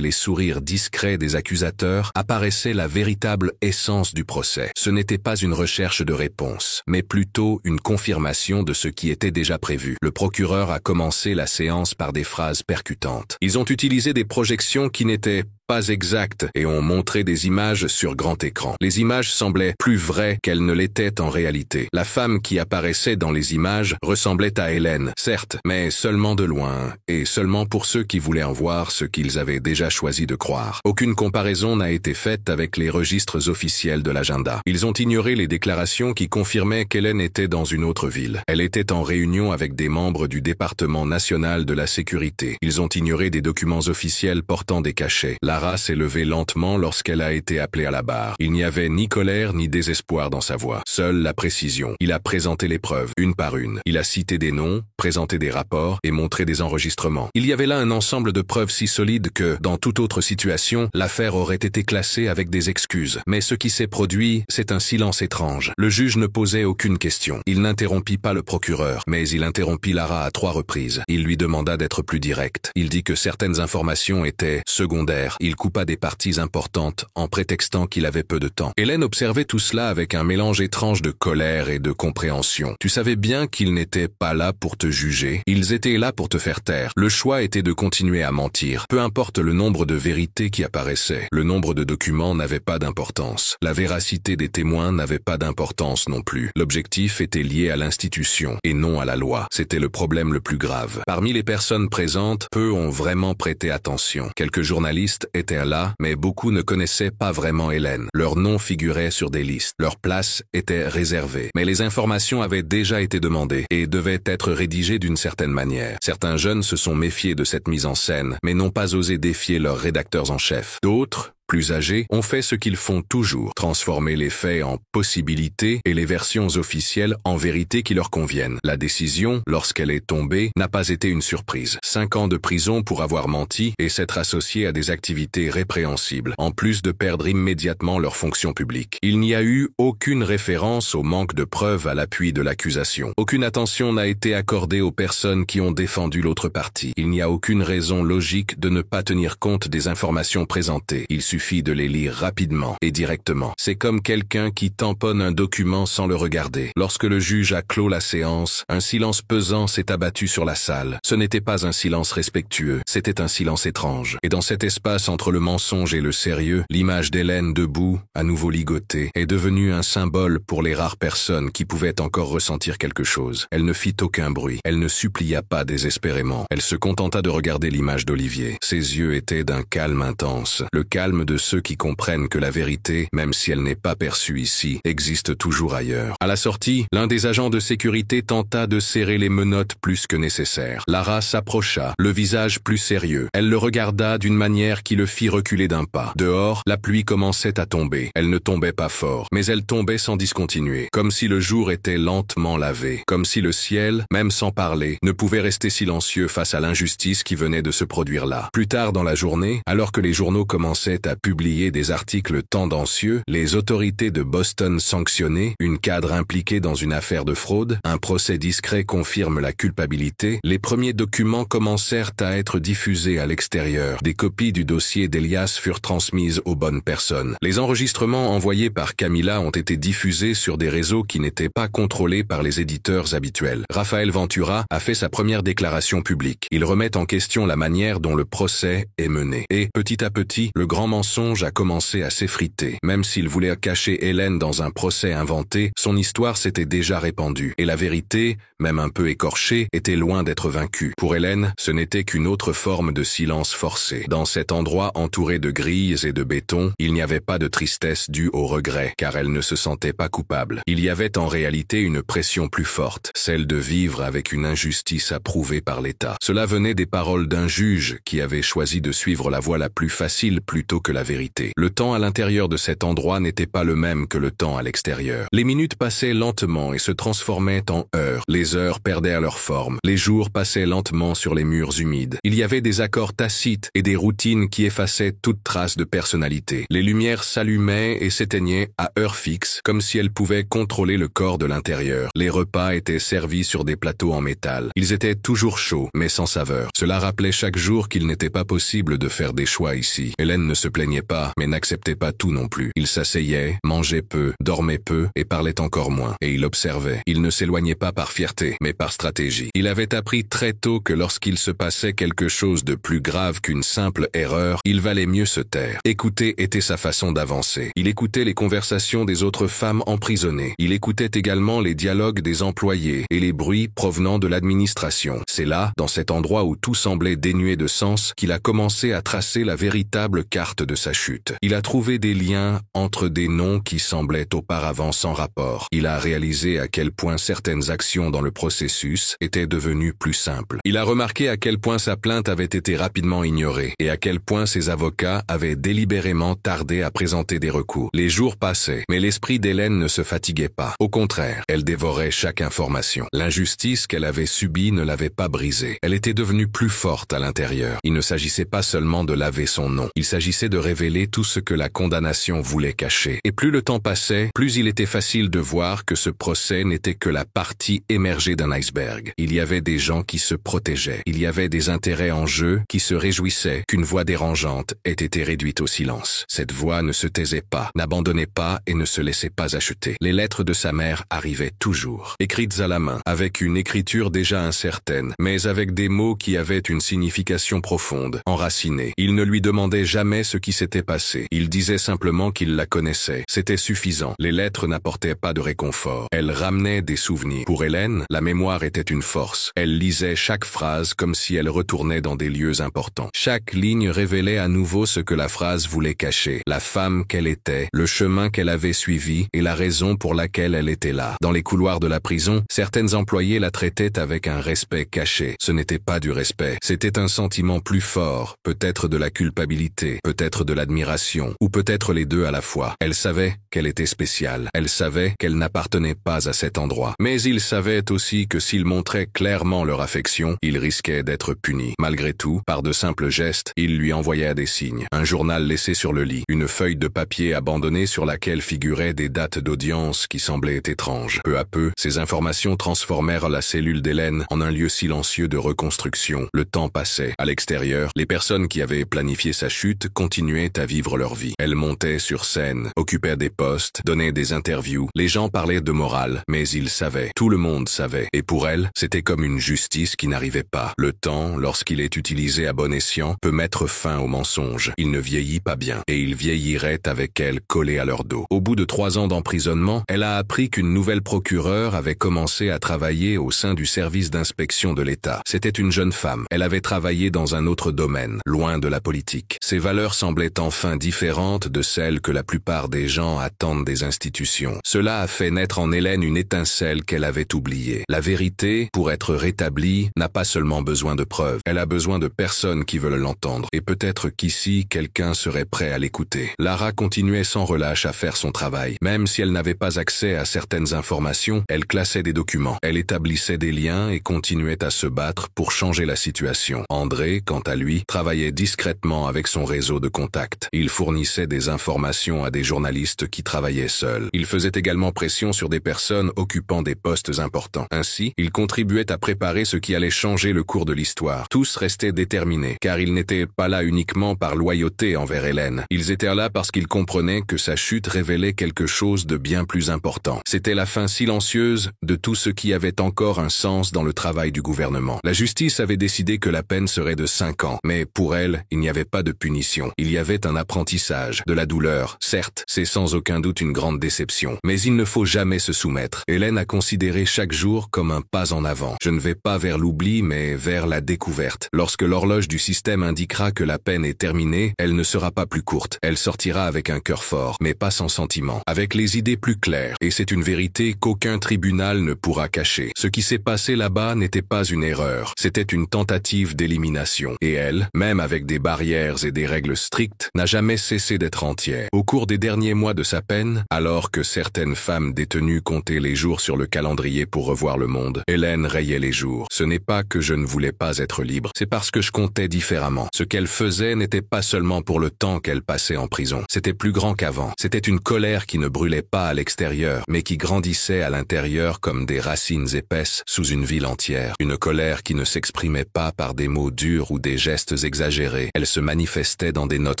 les sourires discrets des accusateurs, apparaissait la véritable essence du procès. Ce n'était pas une recherche de réponse, mais plutôt une confirmation de ce qui était déjà prévu. Le procureur a commencé la séance par des phrases percutantes. Ils ont utilisé des projections qui n'étaient pas exactes et ont montré des images sur grand écran. Les images semblaient plus vraies qu'elles ne l'étaient en réalité. La femme qui apparaissait dans les images ressemblait à Hélène, certes, mais seulement de loin, et seulement pour ceux qui voulaient en voir ce qu'ils avaient déjà choisi de croire. Aucune comparaison n'a été faite avec les registres officiels de l'agenda. Ils ont ignoré les déclarations qui confirmaient qu'Hélène était dans une autre ville. Elle était en réunion avec des membres du département national de la sécurité. Ils ont ignoré des documents officiels portant des cachets. Lara s'est levée lentement lorsqu'elle a été appelée à la barre. Il n'y avait ni colère ni désespoir dans sa voix, seule la précision. Il a présenté les preuves, une par une. Il a cité des noms, présenté des rapports et montré des enregistrements. Il y avait là un ensemble de preuves si solides que, dans toute autre situation, l'affaire aurait été classée avec des excuses. Mais ce qui s'est produit, c'est un silence étrange. Le juge ne posait aucune question. Il n'interrompit pas le procureur, mais il interrompit Lara à 3 reprises. Il lui demanda d'être plus direct. Il dit que certaines informations étaient secondaires. Il coupa des parties importantes en prétextant qu'il avait peu de temps. Hélène observait tout cela avec un mélange étrange de colère et de compréhension. Tu savais bien qu'ils n'étaient pas là pour te juger. Ils étaient là pour te faire taire. Le choix était de continuer à mentir. Peu importe le nombre de vérités qui apparaissaient. Le nombre de documents n'avait pas d'importance. La véracité des témoins n'avait pas d'importance non plus. L'objectif était lié à l'institution et non à la loi. C'était le problème le plus grave. Parmi les personnes présentes, peu ont vraiment prêté attention. Quelques journalistes étaient là, mais beaucoup ne connaissaient pas vraiment Hélène. Leurs noms figuraient sur des listes. Leur place était réservée. Mais les informations avaient déjà été demandées et devaient être rédigées d'une certaine manière. Certains jeunes se sont méfiés de cette mise en scène, mais n'ont pas osé défier leurs rédacteurs en chef. D'autres, plus âgés, ont fait ce qu'ils font toujours, transformer les faits en possibilités et les versions officielles en vérités qui leur conviennent. La décision, lorsqu'elle est tombée, n'a pas été une surprise. 5 ans de prison pour avoir menti et s'être associé à des activités répréhensibles, en plus de perdre immédiatement leur fonction publique. Il n'y a eu aucune référence au manque de preuves à l'appui de l'accusation. Aucune attention n'a été accordée aux personnes qui ont défendu l'autre partie. Il n'y a aucune raison logique de ne pas tenir compte des informations présentées. Il suffit de les lire rapidement et directement. C'est comme quelqu'un qui tamponne un document sans le regarder. Lorsque le juge a clos la séance, un silence pesant s'est abattu sur la salle. Ce n'était pas un silence respectueux, c'était un silence étrange. Et dans cet espace entre le mensonge et le sérieux, l'image d'Hélène debout, à nouveau ligotée, est devenue un symbole pour les rares personnes qui pouvaient encore ressentir quelque chose. Elle ne fit aucun bruit. Elle ne supplia pas désespérément. Elle se contenta de regarder l'image d'Olivier. Ses yeux étaient d'un calme intense. Le calme calme de ceux qui comprennent que la vérité, même si elle n'est pas perçue ici, existe toujours ailleurs. À la sortie, l'un des agents de sécurité tenta de serrer les menottes plus que nécessaire. Lara s'approcha, le visage plus sérieux. Elle le regarda d'une manière qui le fit reculer d'un pas. Dehors, la pluie commençait à tomber. Elle ne tombait pas fort, mais elle tombait sans discontinuer, comme si le jour était lentement lavé, comme si le ciel, même sans parler, ne pouvait rester silencieux face à l'injustice qui venait de se produire là. Plus tard dans la journée, alors que les journaux commençaient à publier des articles tendancieux, les autorités de Boston sanctionnées, une cadre impliquée dans une affaire de fraude, un procès discret confirme la culpabilité, les premiers documents commencèrent à être diffusés à l'extérieur. Des copies du dossier d'Elias furent transmises aux bonnes personnes. Les enregistrements envoyés par Camilla ont été diffusés sur des réseaux qui n'étaient pas contrôlés par les éditeurs habituels. Rafael Ventura a fait sa première déclaration publique. Il remet en question la manière dont le procès est mené. Et, petit à petit, le grand mensonge a commencé à s'effriter. Même s'il voulait cacher Hélène dans un procès inventé, son histoire s'était déjà répandue. Et la vérité, même un peu écorchée, était loin d'être vaincue. Pour Hélène, ce n'était qu'une autre forme de silence forcé. Dans cet endroit entouré de grilles et de béton, il n'y avait pas de tristesse due au regret, car elle ne se sentait pas coupable. Il y avait en réalité une pression plus forte, celle de vivre avec une injustice approuvée par l'État. Cela venait des paroles d'un juge qui avait choisi de suivre la voie la plus facile plutôt que la vérité. Le temps à l'intérieur de cet endroit n'était pas le même que le temps à l'extérieur. Les minutes passaient lentement et se transformaient en heures. Les heures perdaient leur forme. Les jours passaient lentement sur les murs humides. Il y avait des accords tacites et des routines qui effaçaient toute trace de personnalité. Les lumières s'allumaient et s'éteignaient à heure fixe, comme si elles pouvaient contrôler le corps de l'intérieur. Les repas étaient servis sur des plateaux en métal. Ils étaient toujours chauds, mais sans saveur. Cela rappelait chaque jour qu'il n'était pas possible de faire des choix ici. Hélène ne se plaignait pas, mais n'acceptait pas tout non plus. Il s'asseyait, mangeait peu, dormait peu et parlait encore moins. Et il observait. Il ne s'éloignait pas par fierté, mais par stratégie. Il avait appris très tôt que lorsqu'il se passait quelque chose de plus grave qu'une simple erreur, il valait mieux se taire. Écouter était sa façon d'avancer. Il écoutait les conversations des autres femmes emprisonnées. Il écoutait également les dialogues des employés et les bruits provenant de l'administration. C'est là, dans cet endroit où tout semblait dénué de sens, qu'il a commencé à tracer la véritable carte de sa chute. Il a trouvé des liens entre des noms qui semblaient auparavant sans rapport. Il a réalisé à quel point certaines actions dans le processus étaient devenues plus simples. Il a remarqué à quel point sa plainte avait été rapidement ignorée et à quel point ses avocats avaient délibérément tardé à présenter des recours. Les jours passaient, mais l'esprit d'Hélène ne se fatiguait pas. Au contraire, elle dévorait chaque information. L'injustice qu'elle avait subie ne l'avait pas brisée. Elle était devenue plus forte à l'intérieur. Il ne s'agissait pas seulement de laver son nom. Il s'agissait de révéler tout ce que la condamnation voulait cacher. Et plus le temps passait, plus il était facile de voir que ce procès n'était que la partie émergée d'un iceberg. Il y avait des gens qui se protégeaient. Il y avait des intérêts en jeu qui se réjouissaient qu'une voix dérangeante ait été réduite au silence. Cette voix ne se taisait pas, n'abandonnait pas et ne se laissait pas acheter. Les lettres de sa mère arrivaient toujours, écrites à la main, avec une écriture déjà incertaine, mais avec des mots qui avaient une signification profonde, enracinée. Il ne lui demandait jamais ce qui s'était passé. Il disait simplement qu'il la connaissait. C'était suffisant. Les lettres n'apportaient pas de réconfort. Elles ramenaient des souvenirs. Pour Hélène, la mémoire était une force. Elle lisait chaque phrase comme si elle retournait dans des lieux importants. Chaque ligne révélait à nouveau ce que la phrase voulait cacher, la femme qu'elle était, le chemin qu'elle avait suivi et la raison pour laquelle elle était là. Dans les couloirs de la prison, certaines employées la traitaient avec un respect caché. Ce n'était pas du respect, c'était un sentiment plus fort, peut-être de la culpabilité, peut-être de l'admiration, ou peut-être les deux à la fois. Elle savait qu'elle était spéciale, elle savait qu'elle n'appartenait pas à cet endroit. Mais ils savaient aussi que s'ils montraient clairement leur affection, ils risquaient d'être punis. Malgré tout, par de simples gestes, ils lui envoyaient des signes. Un journal laissé sur le lit, une feuille de papier abandonnée sur laquelle figuraient des dates d'audience qui semblaient étranges. Peu à peu, ces informations transformèrent la cellule d'Hélène en un lieu silencieux de reconstruction. Le temps passait. À l'extérieur, les personnes qui avaient planifié sa chute continuaient à vivre leur vie. Elles montaient sur scène, occupaient des postes, donnaient des interviews. Les gens parlaient de morale, mais ils savaient. Tout le monde savait. Et pour elles, c'était comme une justice qui n'arrivait pas. Le temps, lorsqu'il est utilisé à bon escient, peut mettre fin au mensonge. Il ne vieillit pas bien. Et il vieillirait avec elle collée à leur dos. Au bout de 3 ans d'emprisonnement, elle a appris qu'une nouvelle procureure avait commencé à travailler au sein du service d'inspection de l'État. C'était une jeune femme. Elle avait travaillé dans un autre domaine, loin de la politique. Ses valeurs semblaient semblait enfin différente de celle que la plupart des gens attendent des institutions. Cela a fait naître en Hélène une étincelle qu'elle avait oubliée. La vérité, pour être rétablie, n'a pas seulement besoin de preuves, elle a besoin de personnes qui veulent l'entendre. Et peut-être qu'ici, quelqu'un serait prêt à l'écouter. Lara continuait sans relâche à faire son travail. Même si elle n'avait pas accès à certaines informations, elle classait des documents. Elle établissait des liens et continuait à se battre pour changer la situation. André, quant à lui, travaillait discrètement avec son réseau de contacts. Il fournissait des informations à des journalistes qui travaillaient seuls. Il faisait également pression sur des personnes occupant des postes importants. Ainsi, il contribuait à préparer ce qui allait changer le cours de l'histoire. Tous restaient déterminés, car ils n'étaient pas là uniquement par loyauté envers Hélène. Ils étaient là parce qu'ils comprenaient que sa chute révélait quelque chose de bien plus important. C'était la fin silencieuse de tout ce qui avait encore un sens dans le travail du gouvernement. La justice avait décidé que la peine serait de 5 ans, mais pour elle, il n'y avait pas de punition. Il y avait un apprentissage, de la douleur. Certes, c'est sans aucun doute une grande déception, mais il ne faut jamais se soumettre. Hélène a considéré chaque jour comme un pas en avant. Je ne vais pas vers l'oubli, mais vers la découverte. Lorsque l'horloge du système indiquera que la peine est terminée, elle ne sera pas plus courte. Elle sortira avec un cœur fort, mais pas sans sentiment, avec les idées plus claires. Et c'est une vérité qu'aucun tribunal ne pourra cacher. Ce qui s'est passé là-bas n'était pas une erreur. C'était une tentative d'élimination. Et elle, même avec des barrières et des règles strictes, n'a jamais cessé d'être entière. Au cours des derniers mois de sa peine, alors que certaines femmes détenues comptaient les jours sur le calendrier pour revoir le monde, Hélène rayait les jours. Ce n'est pas que je ne voulais pas être libre, c'est parce que je comptais différemment. Ce qu'elle faisait n'était pas seulement pour le temps qu'elle passait en prison. C'était plus grand qu'avant. C'était une colère qui ne brûlait pas à l'extérieur, mais qui grandissait à l'intérieur comme des racines épaisses sous une ville entière. Une colère qui ne s'exprimait pas par des mots durs ou des gestes exagérés. Elle se manifestait dans des notes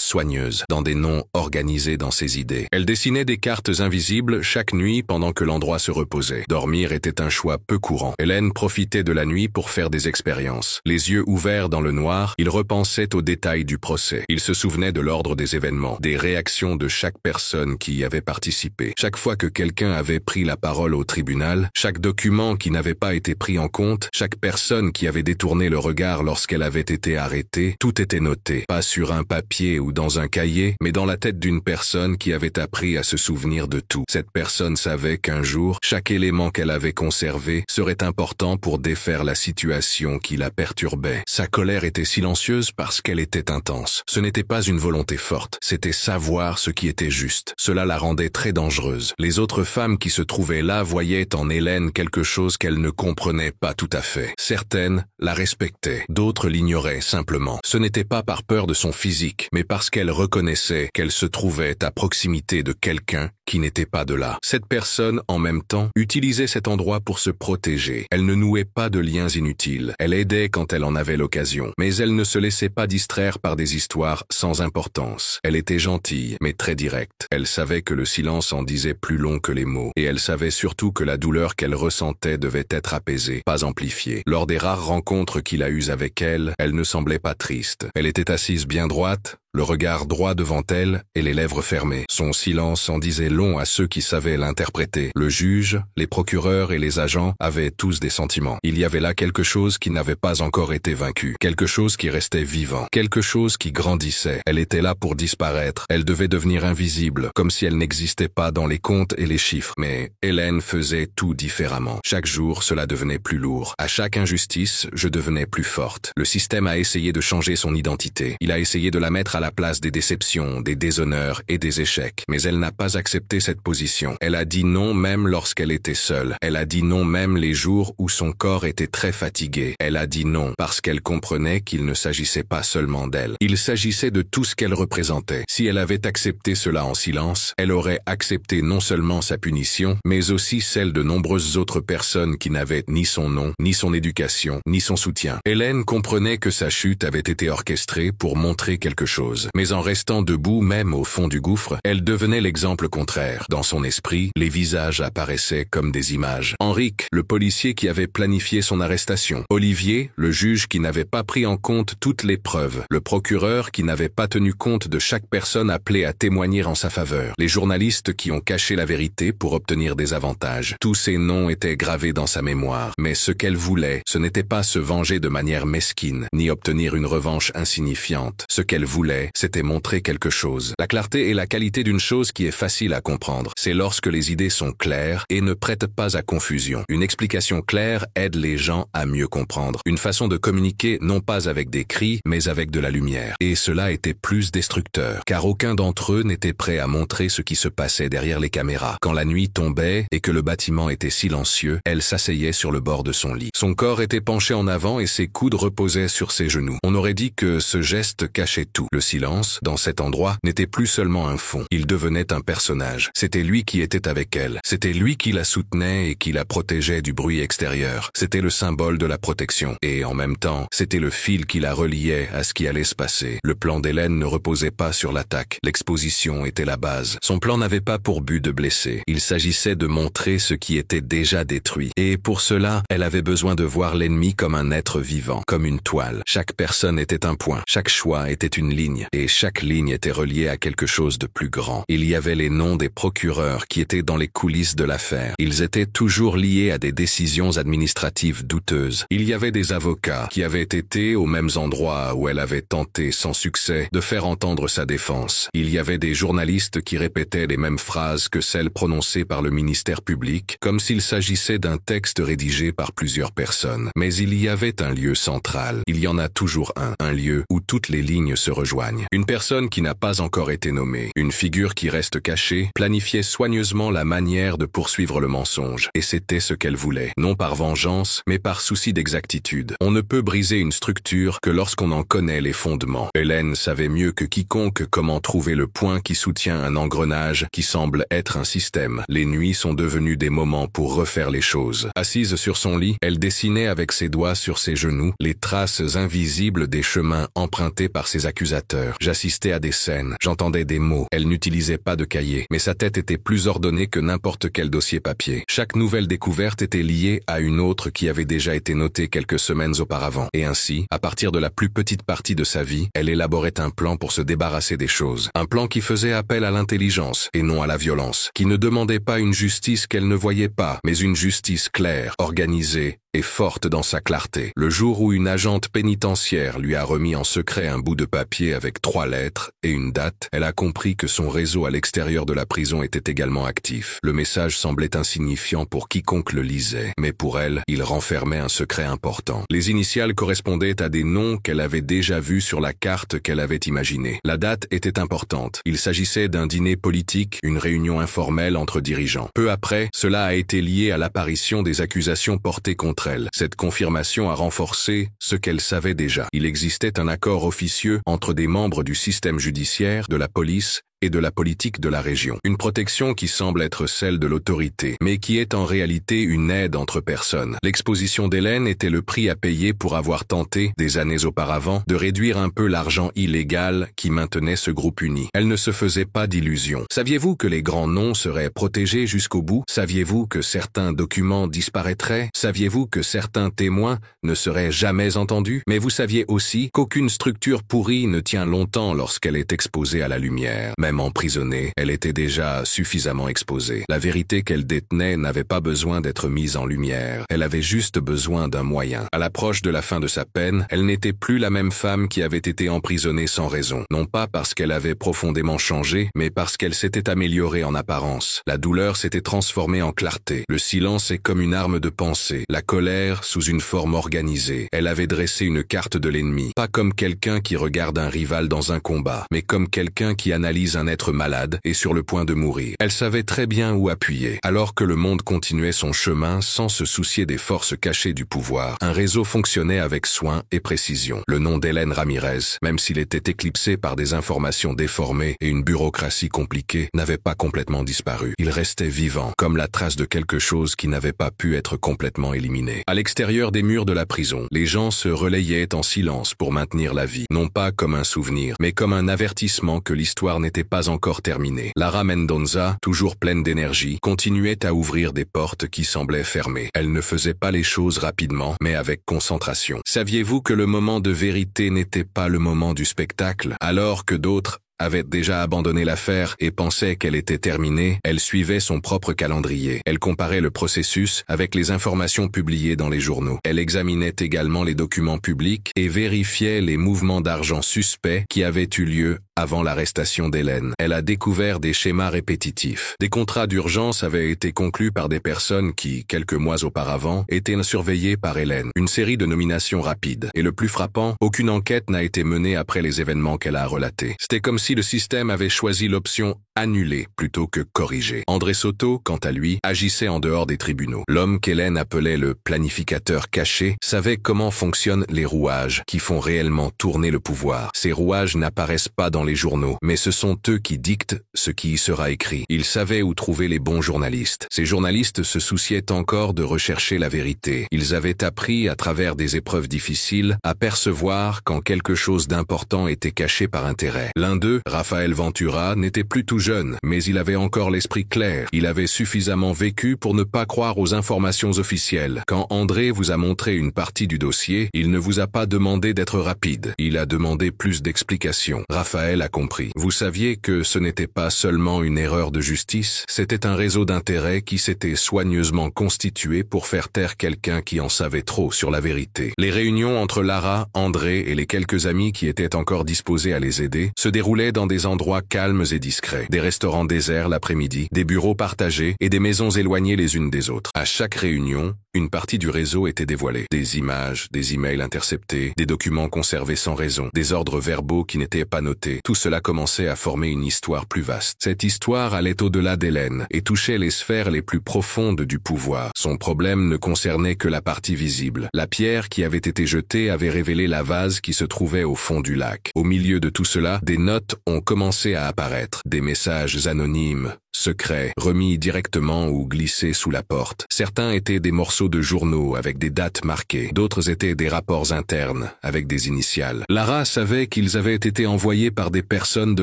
soigneuses, dans des noms organisés dans ses idées. Elle dessinait des cartes invisibles chaque nuit pendant que l'endroit se reposait. Dormir était un choix peu courant. Hélène profitait de la nuit pour faire des expériences. Les yeux ouverts dans le noir, il repensait aux détails du procès. Il se souvenait de l'ordre des événements, des réactions de chaque personne qui y avait participé. Chaque fois que quelqu'un avait pris la parole au tribunal, chaque document qui n'avait pas été pris en compte, chaque personne qui avait détourné le regard lorsqu'elle avait été arrêtée, tout était noté, pas sur un papier ou dans un cahier, mais dans la tête d'une personne qui avait appris à se souvenir de tout. Cette personne savait qu'un jour, chaque élément qu'elle avait conservé serait important pour défaire la situation qui la perturbait. Sa colère était silencieuse parce qu'elle était intense. Ce n'était pas une volonté forte, c'était savoir ce qui était juste. Cela la rendait très dangereuse. Les autres femmes qui se trouvaient là voyaient en Hélène quelque chose qu'elles ne comprenaient pas tout à fait. Certaines la respectaient, d'autres l'ignoraient simplement. Ce n'était pas par peur de son physique, mais parce qu'elle reconnaissait qu'elle se trouvait à proximité de quelqu'un qui n'était pas de là. Cette personne, en même temps, utilisait cet endroit pour se protéger. Elle ne nouait pas de liens inutiles. Elle aidait quand elle en avait l'occasion. Mais elle ne se laissait pas distraire par des histoires sans importance. Elle était gentille, mais très directe. Elle savait que le silence en disait plus long que les mots. Et elle savait surtout que la douleur qu'elle ressentait devait être apaisée, pas amplifiée. Lors des rares rencontres qu'il a eues avec elle, elle ne semblait pas triste. Elle était assise bien droite, le regard droit devant elle et les lèvres fermées. Son silence en disait long à ceux qui savaient l'interpréter. Le juge, les procureurs et les agents avaient tous des sentiments. Il y avait là quelque chose qui n'avait pas encore été vaincu, quelque chose qui restait vivant, quelque chose qui grandissait. Elle était là pour disparaître, elle devait devenir invisible, comme si elle n'existait pas dans les comptes et les chiffres. Mais Hélène faisait tout différemment. Chaque jour, cela devenait plus lourd. À chaque injustice, je devenais plus forte. Le système a essayé de changer son identité. Il a essayé de la mettre à la place des déceptions, des déshonneurs et des échecs. Mais elle n'a pas accepté cette position. Elle a dit non même lorsqu'elle était seule. Elle a dit non même les jours où son corps était très fatigué. Elle a dit non parce qu'elle comprenait qu'il ne s'agissait pas seulement d'elle. Il s'agissait de tout ce qu'elle représentait. Si elle avait accepté cela en silence, elle aurait accepté non seulement sa punition, mais aussi celle de nombreuses autres personnes qui n'avaient ni son nom, ni son éducation, ni son soutien. Hélène comprenait que sa chute avait été orchestrée pour montrer quelque chose. Mais en restant debout même au fond du gouffre, elle devenait l'exemple contraire. contraire. Dans son esprit, les visages apparaissaient comme des images. Henrique, le policier qui avait planifié son arrestation. Olivier, le juge qui n'avait pas pris en compte toutes les preuves. Le procureur qui n'avait pas tenu compte de chaque personne appelée à témoigner en sa faveur. Les journalistes qui ont caché la vérité pour obtenir des avantages. Tous ces noms étaient gravés dans sa mémoire. Mais ce qu'elle voulait, ce n'était pas se venger de manière mesquine, ni obtenir une revanche insignifiante. Ce qu'elle voulait, c'était montrer quelque chose. La clarté est la qualité d'une chose qui est facile à comprendre. C'est lorsque les idées sont claires et ne prêtent pas à confusion. Une explication claire aide les gens à mieux comprendre. Une façon de communiquer non pas avec des cris, mais avec de la lumière. Et cela était plus destructeur, car aucun d'entre eux n'était prêt à montrer ce qui se passait derrière les caméras. Quand la nuit tombait et que le bâtiment était silencieux, elle s'asseyait sur le bord de son lit. Son corps était penché en avant et ses coudes reposaient sur ses genoux. On aurait dit que ce geste cachait tout. Le silence, dans cet endroit, n'était plus seulement un fond. Il devenait un personnage. C'était lui qui était avec elle. C'était lui qui la soutenait et qui la protégeait du bruit extérieur. C'était le symbole de la protection. Et en même temps, c'était le fil qui la reliait à ce qui allait se passer. Le plan d'Hélène ne reposait pas sur l'attaque. L'exposition était la base. Son plan n'avait pas pour but de blesser. Il s'agissait de montrer ce qui était déjà détruit. Et pour cela, elle avait besoin de voir l'ennemi comme un être vivant, comme une toile. Chaque personne était un point. Chaque choix était une ligne. Et chaque ligne était reliée à quelque chose de plus grand. Il y avait les noms des procureurs qui étaient dans les coulisses de l'affaire. Ils étaient toujours liés à des décisions administratives douteuses. Il y avait des avocats qui avaient été aux mêmes endroits où elle avait tenté sans succès de faire entendre sa défense. Il y avait des journalistes qui répétaient les mêmes phrases que celles prononcées par le ministère public, comme s'il s'agissait d'un texte rédigé par plusieurs personnes. Mais il y avait un lieu central. Il y en a toujours un lieu où toutes les lignes se rejoignent. Une personne qui n'a pas encore été nommée, une figure qui reste cachée, planifiait soigneusement la manière de poursuivre le mensonge. Et c'était ce qu'elle voulait. Non par vengeance, mais par souci d'exactitude. On ne peut briser une structure que lorsqu'on en connaît les fondements. Hélène savait mieux que quiconque comment trouver le point qui soutient un engrenage qui semble être un système. Les nuits sont devenues des moments pour refaire les choses. Assise sur son lit, elle dessinait avec ses doigts sur ses genoux les traces invisibles des chemins empruntés par ses accusateurs. J'assistais à des scènes, j'entendais des mots. Elle n'utilisait pas de cahier, mais sa tête était plus ordonnée que n'importe quel dossier papier. Chaque nouvelle découverte était liée à une autre qui avait déjà été notée quelques semaines auparavant. Et ainsi, à partir de la plus petite partie de sa vie, elle élaborait un plan pour se débarrasser des choses. Un plan qui faisait appel à l'intelligence et non à la violence, qui ne demandait pas une justice qu'elle ne voyait pas, mais une justice claire, organisée et forte dans sa clarté. Le jour où une agente pénitentiaire lui a remis en secret un bout de papier avec 3 lettres et une date, elle a compris que son réseau à l'extérieur de la prison était également actif. Le message semblait insignifiant pour quiconque le lisait, mais pour elle, il renfermait un secret important. Les initiales correspondaient à des noms qu'elle avait déjà vus sur la carte qu'elle avait imaginée. La date était importante. Il s'agissait d'un dîner politique, une réunion informelle entre dirigeants. Peu après, cela a été lié à l'apparition des accusations portées contre elle. Cette confirmation a renforcé ce qu'elle savait déjà. Il existait un accord officieux entre des membres du système judiciaire, de la police et de la politique de la région. Une protection qui semble être celle de l'autorité, mais qui est en réalité une aide entre personnes. L'exposition d'Hélène était le prix à payer pour avoir tenté, des années auparavant, de réduire un peu l'argent illégal qui maintenait ce groupe uni. Elle ne se faisait pas d'illusions. Saviez-vous que les grands noms seraient protégés jusqu'au bout? Saviez-vous que certains documents disparaîtraient? Saviez-vous que certains témoins ne seraient jamais entendus? Mais vous saviez aussi qu'aucune structure pourrie ne tient longtemps lorsqu'elle est exposée à la lumière. Même emprisonnée, elle était déjà suffisamment exposée. La vérité qu'elle détenait n'avait pas besoin d'être mise en lumière. Elle avait juste besoin d'un moyen. À l'approche de la fin de sa peine, elle n'était plus la même femme qui avait été emprisonnée sans raison. Non pas parce qu'elle avait profondément changé, mais parce qu'elle s'était améliorée en apparence. La douleur s'était transformée en clarté. Le silence est comme une arme de pensée. La colère sous une forme organisée. Elle avait dressé une carte de l'ennemi. Pas comme quelqu'un qui regarde un rival dans un combat, mais comme quelqu'un qui analyse un être malade et sur le point de mourir. Elle savait très bien où appuyer. Alors que le monde continuait son chemin sans se soucier des forces cachées du pouvoir, un réseau fonctionnait avec soin et précision. Le nom d'Hélène Ramirez, même s'il était éclipsé par des informations déformées et une bureaucratie compliquée, n'avait pas complètement disparu. Il restait vivant, comme la trace de quelque chose qui n'avait pas pu être complètement éliminé. À l'extérieur des murs de la prison, les gens se relayaient en silence pour maintenir la vie, non pas comme un souvenir, mais comme un avertissement que l'histoire n'était pas encore terminé. Lara Mendonça, toujours pleine d'énergie, continuait à ouvrir des portes qui semblaient fermées. Elle ne faisait pas les choses rapidement, mais avec concentration. Saviez-vous que le moment de vérité n'était pas le moment du spectacle, alors que d'autres avait déjà abandonné l'affaire et pensait qu'elle était terminée, elle suivait son propre calendrier. Elle comparait le processus avec les informations publiées dans les journaux. Elle examinait également les documents publics et vérifiait les mouvements d'argent suspects qui avaient eu lieu avant l'arrestation d'Hélène. Elle a découvert des schémas répétitifs. Des contrats d'urgence avaient été conclus par des personnes qui, quelques mois auparavant, étaient surveillées par Hélène. Une série de nominations rapides. Et le plus frappant, aucune enquête n'a été menée après les événements qu'elle a relatés. C'était comme si le système avait choisi l'option annuler plutôt que corriger. André Soto, quant à lui, agissait en dehors des tribunaux. L'homme qu'Hélène appelait le planificateur caché savait comment fonctionnent les rouages qui font réellement tourner le pouvoir. Ces rouages n'apparaissent pas dans les journaux, mais ce sont eux qui dictent ce qui y sera écrit. Il savait où trouver les bons journalistes. Ces journalistes se souciaient encore de rechercher la vérité. Ils avaient appris, à travers des épreuves difficiles, à percevoir quand quelque chose d'important était caché par intérêt. L'un d'eux, Rafael Ventura, n'était plus tout jeune, mais il avait encore l'esprit clair. Il avait suffisamment vécu pour ne pas croire aux informations officielles. Quand André vous a montré une partie du dossier, il ne vous a pas demandé d'être rapide. Il a demandé plus d'explications. Raphaël a compris. Vous saviez que ce n'était pas seulement une erreur de justice, c'était un réseau d'intérêts qui s'était soigneusement constitué pour faire taire quelqu'un qui en savait trop sur la vérité. Les réunions entre Lara, André et les quelques amis qui étaient encore disposés à les aider se déroulaient dans des endroits calmes et discrets, des restaurants déserts l'après-midi, des bureaux partagés et des maisons éloignées les unes des autres. À chaque réunion, une partie du réseau était dévoilée. Des images, des emails interceptés, des documents conservés sans raison, des ordres verbaux qui n'étaient pas notés. Tout cela commençait à former une histoire plus vaste. Cette histoire allait au-delà d'Hélène et touchait les sphères les plus profondes du pouvoir. Son problème ne concernait que la partie visible. La pierre qui avait été jetée avait révélé la vase qui se trouvait au fond du lac. Au milieu de tout cela, des notes ont commencé à apparaître. Des messages anonymes, secrets, remis directement ou glissés sous la porte. Certains étaient des morceaux de journaux avec des dates marquées. D'autres étaient des rapports internes avec des initiales. Lara savait qu'ils avaient été envoyés par des personnes de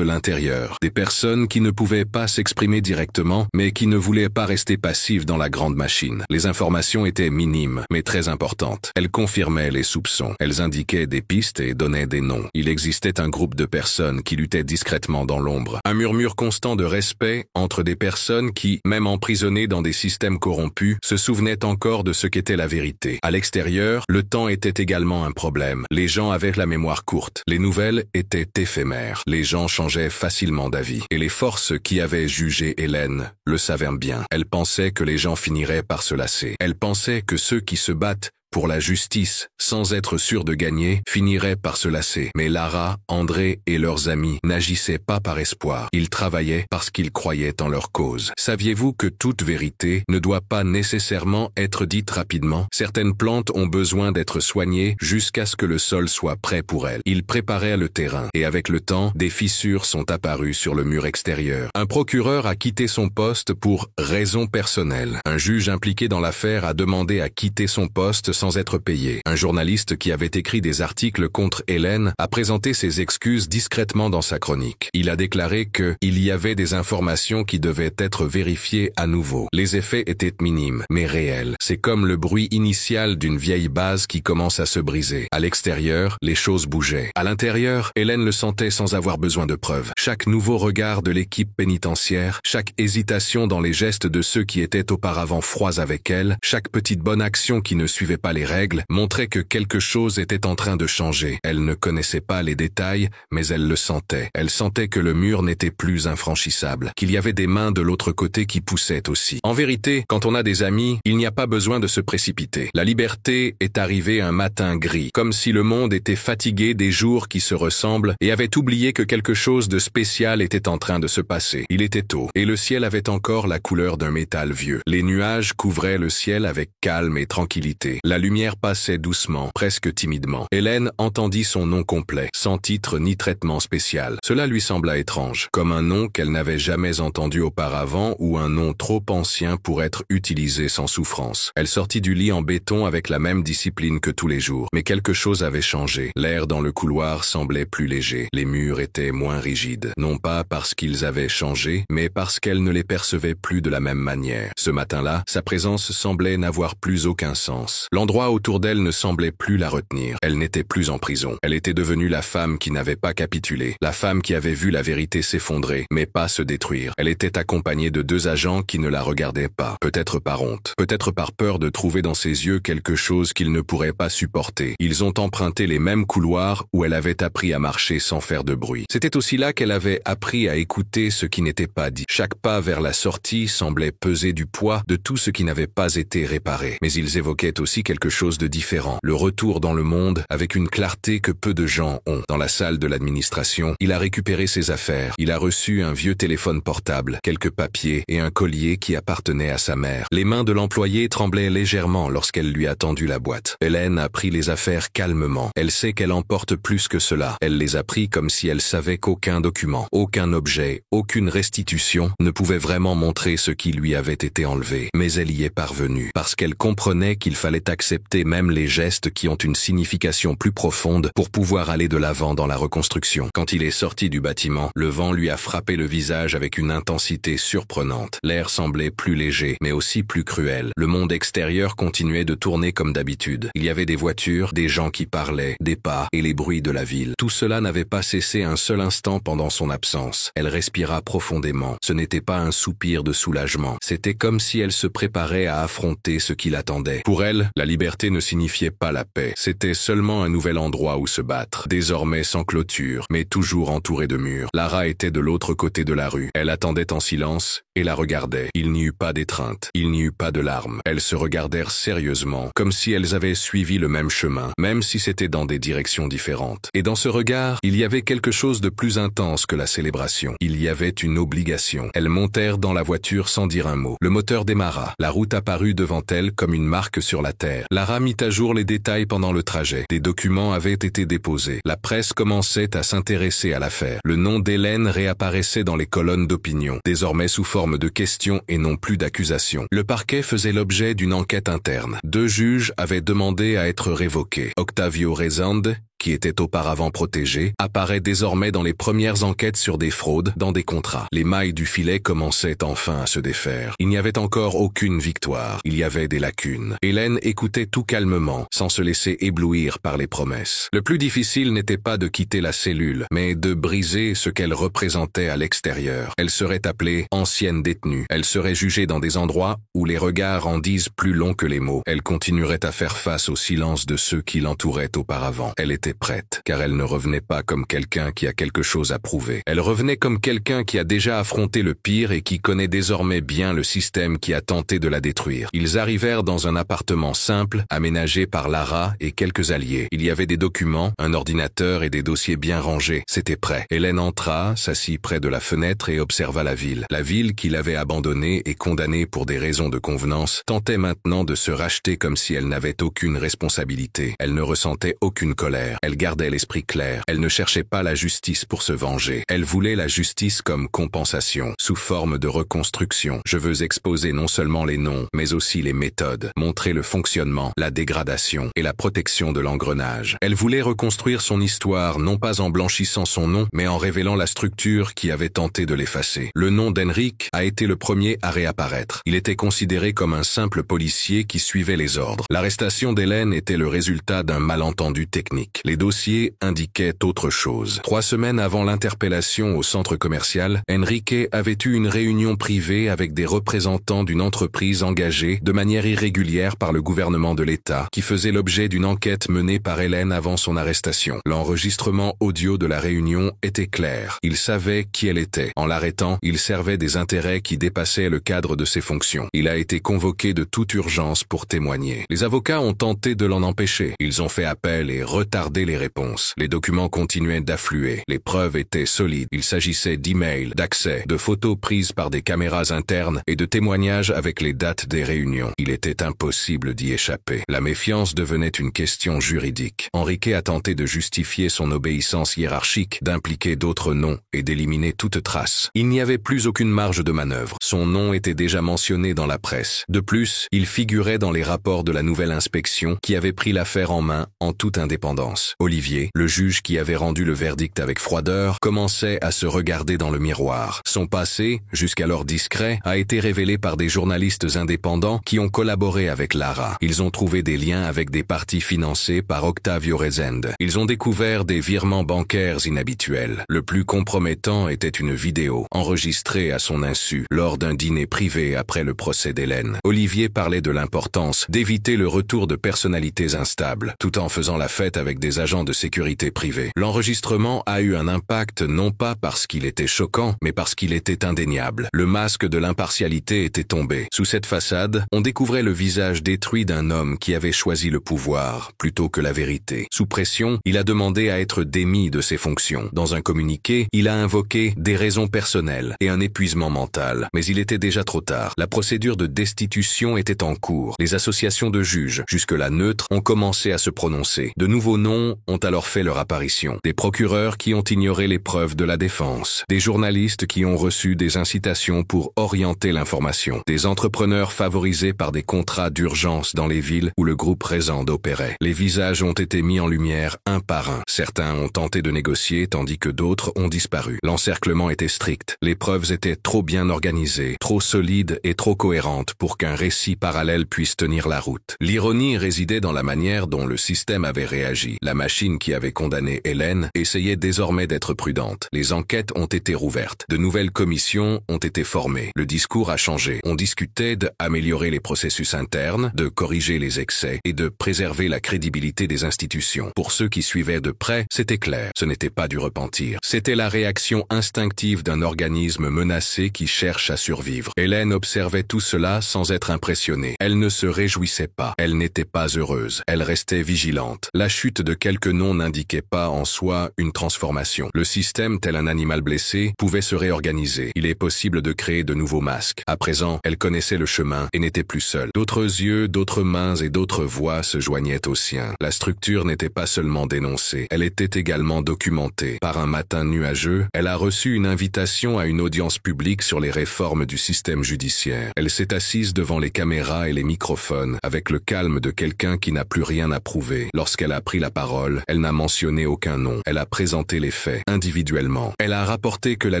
l'intérieur. Des personnes qui ne pouvaient pas s'exprimer directement, mais qui ne voulaient pas rester passives dans la grande machine. Les informations étaient minimes, mais très importantes. Elles confirmaient les soupçons. Elles indiquaient des pistes et donnaient des noms. Il existait un groupe de personnes qui luttaient discrètement dans l'ombre. Un murmure constant de respect entre des personnes qui, même emprisonnées dans des systèmes corrompus, se souvenaient encore de ce qu'était la vérité. À l'extérieur, le temps était également un problème. Les gens avaient la mémoire courte. Les nouvelles étaient éphémères. Les gens changeaient facilement d'avis. Et les forces qui avaient jugé Hélène le savaient bien. Elles pensaient que les gens finiraient par se lasser. Elles pensaient que ceux qui se battent pour la justice, sans être sûrs de gagner, finiraient par se lasser. Mais Lara, André et leurs amis n'agissaient pas par espoir. Ils travaillaient parce qu'ils croyaient en leur cause. Saviez-vous que toute vérité ne doit pas nécessairement être dite rapidement? Certaines plantes ont besoin d'être soignées jusqu'à ce que le sol soit prêt pour elles. Ils préparaient le terrain, et avec le temps, des fissures sont apparues sur le mur extérieur. Un procureur a quitté son poste pour raisons personnelles. Un juge impliqué dans l'affaire a demandé à quitter son poste sans être payé. Un journaliste qui avait écrit des articles contre Hélène a présenté ses excuses discrètement dans sa chronique. Il a déclaré que il y avait des informations qui devaient être vérifiées à nouveau. Les effets étaient minimes, mais réels. C'est comme le bruit initial d'une vieille base qui commence à se briser. À l'extérieur, les choses bougeaient. À l'intérieur, Hélène le sentait sans avoir besoin de preuves. Chaque nouveau regard de l'équipe pénitentiaire, chaque hésitation dans les gestes de ceux qui étaient auparavant froids avec elle, chaque petite bonne action qui ne suivait pas les règles, montrait que quelque chose était en train de changer. Elle ne connaissait pas les détails, mais elle le sentait. Elle sentait que le mur n'était plus infranchissable, qu'il y avait des mains de l'autre côté qui poussaient aussi. En vérité, quand on a des amis, il n'y a pas besoin de se précipiter. La liberté est arrivée un matin gris, comme si le monde était fatigué des jours qui se ressemblent et avait oublié que quelque chose de spécial était en train de se passer. Il était tôt, et le ciel avait encore la couleur d'un métal vieux. Les nuages couvraient le ciel avec calme et tranquillité. La lumière passait doucement, presque timidement. Hélène entendit son nom complet, sans titre ni traitement spécial. Cela lui sembla étrange, comme un nom qu'elle n'avait jamais entendu auparavant ou un nom trop ancien pour être utilisé sans souffrance. Elle sortit du lit en béton avec la même discipline que tous les jours. Mais quelque chose avait changé. L'air dans le couloir semblait plus léger. Les murs étaient moins rigides. Non pas parce qu'ils avaient changé, mais parce qu'elle ne les percevait plus de la même manière. Ce matin-là, sa présence semblait n'avoir plus aucun sens. L'endroit autour d'elle ne semblait plus la retenir. Elle n'était plus en prison. Elle était devenue la femme qui n'avait pas capitulé. La femme qui avait vu la vérité s'effondrer, mais pas se détruire. Elle était accompagnée de 2 agents qui ne la regardaient pas. Peut-être par honte. Peut-être par peur de trouver dans ses yeux quelque chose qu'ils ne pourraient pas supporter. Ils ont emprunté les mêmes couloirs où elle avait appris à marcher sans faire de bruit. C'était aussi là qu'elle avait appris à écouter ce qui n'était pas dit. Chaque pas vers la sortie semblait peser du poids de tout ce qui n'avait pas été réparé. Mais ils évoquaient aussi quelque chose de différent. Le retour dans le monde avec une clarté que peu de gens ont. Dans la salle de l'administration, il a récupéré ses affaires. Il a reçu un vieux téléphone portable, quelques papiers et un collier qui appartenait à sa mère. Les mains de l'employé tremblaient légèrement lorsqu'elle lui a tendu la boîte. Hélène a pris les affaires calmement. Elle sait qu'elle emporte plus que cela. Elle les a pris comme si elle savait qu'aucun document, aucun objet, aucune restitution ne pouvait vraiment montrer ce qui lui avait été enlevé. Mais elle y est parvenue, parce qu'elle comprenait qu'il fallait accepter même les gestes qui ont une signification plus profonde pour pouvoir aller de l'avant dans la reconstruction. Quand il est sorti du bâtiment, le vent lui a frappé le visage avec une intensité surprenante. L'air semblait plus léger, mais aussi plus cruel. Le monde extérieur continuait de tourner comme d'habitude. Il y avait des voitures, des gens qui parlaient, des pas et les bruits de la ville. Tout cela n'avait pas cessé un seul instant pendant son absence. Elle respira profondément. Ce n'était pas un soupir de soulagement. C'était comme si elle se préparait à affronter ce qui l'attendait. Pour elle, la liberté ne signifiait pas la paix. C'était seulement un nouvel endroit où se battre. Désormais sans clôture, mais toujours entouré de murs. Lara était de l'autre côté de la rue. Elle attendait en silence et la regardait. Il n'y eut pas d'étreinte. Il n'y eut pas de larmes. Elles se regardèrent sérieusement, comme si elles avaient suivi le même chemin, même si c'était dans des directions différentes. Et dans ce regard, il y avait quelque chose de plus intense que la célébration. Il y avait une obligation. Elles montèrent dans la voiture sans dire un mot. Le moteur démarra. La route apparut devant elle comme une marque sur la terre. Lara mit à jour les détails pendant le trajet. Des documents avaient été déposés. La presse commençait à s'intéresser à l'affaire. Le nom d'Hélène réapparaissait dans les colonnes d'opinion, désormais sous forme de questions et non plus d'accusations. Le parquet faisait l'objet d'une enquête interne. 2 juges avaient demandé à être révoqués. Octavio Rezende, qui était auparavant protégé, apparaît désormais dans les premières enquêtes sur des fraudes dans des contrats. Les mailles du filet commençaient enfin à se défaire. Il n'y avait encore aucune victoire. Il y avait des lacunes. Hélène écoutait tout calmement, sans se laisser éblouir par les promesses. Le plus difficile n'était pas de quitter la cellule, mais de briser ce qu'elle représentait à l'extérieur. Elle serait appelée ancienne détenue. Elle serait jugée dans des endroits où les regards en disent plus long que les mots. Elle continuerait à faire face au silence de ceux qui l'entouraient auparavant. Elle était prête, car elle ne revenait pas comme quelqu'un qui a quelque chose à prouver. Elle revenait comme quelqu'un qui a déjà affronté le pire et qui connaît désormais bien le système qui a tenté de la détruire. Ils arrivèrent dans un appartement simple, aménagé par Lara et quelques alliés. Il y avait des documents, un ordinateur et des dossiers bien rangés. C'était prêt. Hélène entra, s'assit près de la fenêtre et observa la ville. La ville qui l'avait abandonnée et condamnée pour des raisons de convenance tentait maintenant de se racheter comme si elle n'avait aucune responsabilité. Elle ne ressentait aucune colère. Elle gardait l'esprit clair. Elle ne cherchait pas la justice pour se venger. Elle voulait la justice comme compensation, sous forme de reconstruction. Je veux exposer non seulement les noms, mais aussi les méthodes, montrer le fonctionnement, la dégradation et la protection de l'engrenage. Elle voulait reconstruire son histoire non pas en blanchissant son nom, mais en révélant la structure qui avait tenté de l'effacer. Le nom d'Henrik a été le premier à réapparaître. Il était considéré comme un simple policier qui suivait les ordres. L'arrestation d'Hélène était le résultat d'un malentendu technique. Les dossiers indiquaient autre chose. 3 semaines avant l'interpellation au centre commercial, Henrik avait eu une réunion privée avec des représentants d'une entreprise engagée de manière irrégulière par le gouvernement de l'État, qui faisait l'objet d'une enquête menée par Hélène avant son arrestation. L'enregistrement audio de la réunion était clair. Il savait qui elle était. En l'arrêtant, il servait des intérêts qui dépassaient le cadre de ses fonctions. Il a été convoqué de toute urgence pour témoigner. Les avocats ont tenté de l'en empêcher. Ils ont fait appel et retardé attendait les réponses. Les documents continuaient d'affluer. Les preuves étaient solides. Il s'agissait d'emails, d'accès, de photos prises par des caméras internes et de témoignages avec les dates des réunions. Il était impossible d'y échapper. La méfiance devenait une question juridique. Enrique a tenté de justifier son obéissance hiérarchique, d'impliquer d'autres noms et d'éliminer toute trace. Il n'y avait plus aucune marge de manœuvre. Son nom était déjà mentionné dans la presse. De plus, il figurait dans les rapports de la nouvelle inspection qui avait pris l'affaire en main en toute indépendance. Olivier, le juge qui avait rendu le verdict avec froideur, commençait à se regarder dans le miroir. Son passé, jusqu'alors discret, a été révélé par des journalistes indépendants qui ont collaboré avec Lara. Ils ont trouvé des liens avec des partis financés par Octavio Rezende. Ils ont découvert des virements bancaires inhabituels. Le plus compromettant était une vidéo, enregistrée à son insu, lors d'un dîner privé après le procès d'Hélène. Olivier parlait de l'importance d'éviter le retour de personnalités instables, tout en faisant la fête avec des agents de sécurité privés. L'enregistrement a eu un impact non pas parce qu'il était choquant, mais parce qu'il était indéniable. Le masque de l'impartialité était tombé. Sous cette façade, on découvrait le visage détruit d'un homme qui avait choisi le pouvoir, plutôt que la vérité. Sous pression, il a demandé à être démis de ses fonctions. Dans un communiqué, il a invoqué des raisons personnelles et un épuisement mental. Mais il était déjà trop tard. La procédure de destitution était en cours. Les associations de juges, jusque-là neutres, ont commencé à se prononcer. De nouveaux noms ont alors fait leur apparition. Des procureurs qui ont ignoré les preuves de la défense. Des journalistes qui ont reçu des incitations pour orienter l'information. Des entrepreneurs favorisés par des contrats d'urgence dans les villes où le groupe Rezende opérait. Les visages ont été mis en lumière un par un. Certains ont tenté de négocier tandis que d'autres ont disparu. L'encerclement était strict. Les preuves étaient trop bien organisées, trop solides et trop cohérentes pour qu'un récit parallèle puisse tenir la route. L'ironie résidait dans la manière dont le système avait réagi. La machine qui avait condamné Hélène essayait désormais d'être prudente. Les enquêtes ont été rouvertes. De nouvelles commissions ont été formées. Le discours a changé. On discutait d'améliorer les processus internes, de corriger les excès et de préserver la crédibilité des institutions. Pour ceux qui suivaient de près, c'était clair. Ce n'était pas du repentir. C'était la réaction instinctive d'un organisme menacé qui cherche à survivre. Hélène observait tout cela sans être impressionnée. Elle ne se réjouissait pas. Elle n'était pas heureuse. Elle restait vigilante. La chute de quelques noms n'indiquait pas en soi une transformation. Le système, tel un animal blessé, pouvait se réorganiser. Il est possible de créer de nouveaux masques. À présent, elle connaissait le chemin et n'était plus seule. D'autres yeux, d'autres mains et d'autres voix se joignaient aux siens. La structure n'était pas seulement dénoncée, elle était également documentée. Par un matin nuageux, elle a reçu une invitation à une audience publique sur les réformes du système judiciaire. Elle s'est assise devant les caméras et les microphones, avec le calme de quelqu'un qui n'a plus rien à prouver. Lorsqu'elle a pris la parole, elle n'a mentionné aucun nom. Elle a présenté les faits, individuellement. Elle a rapporté que la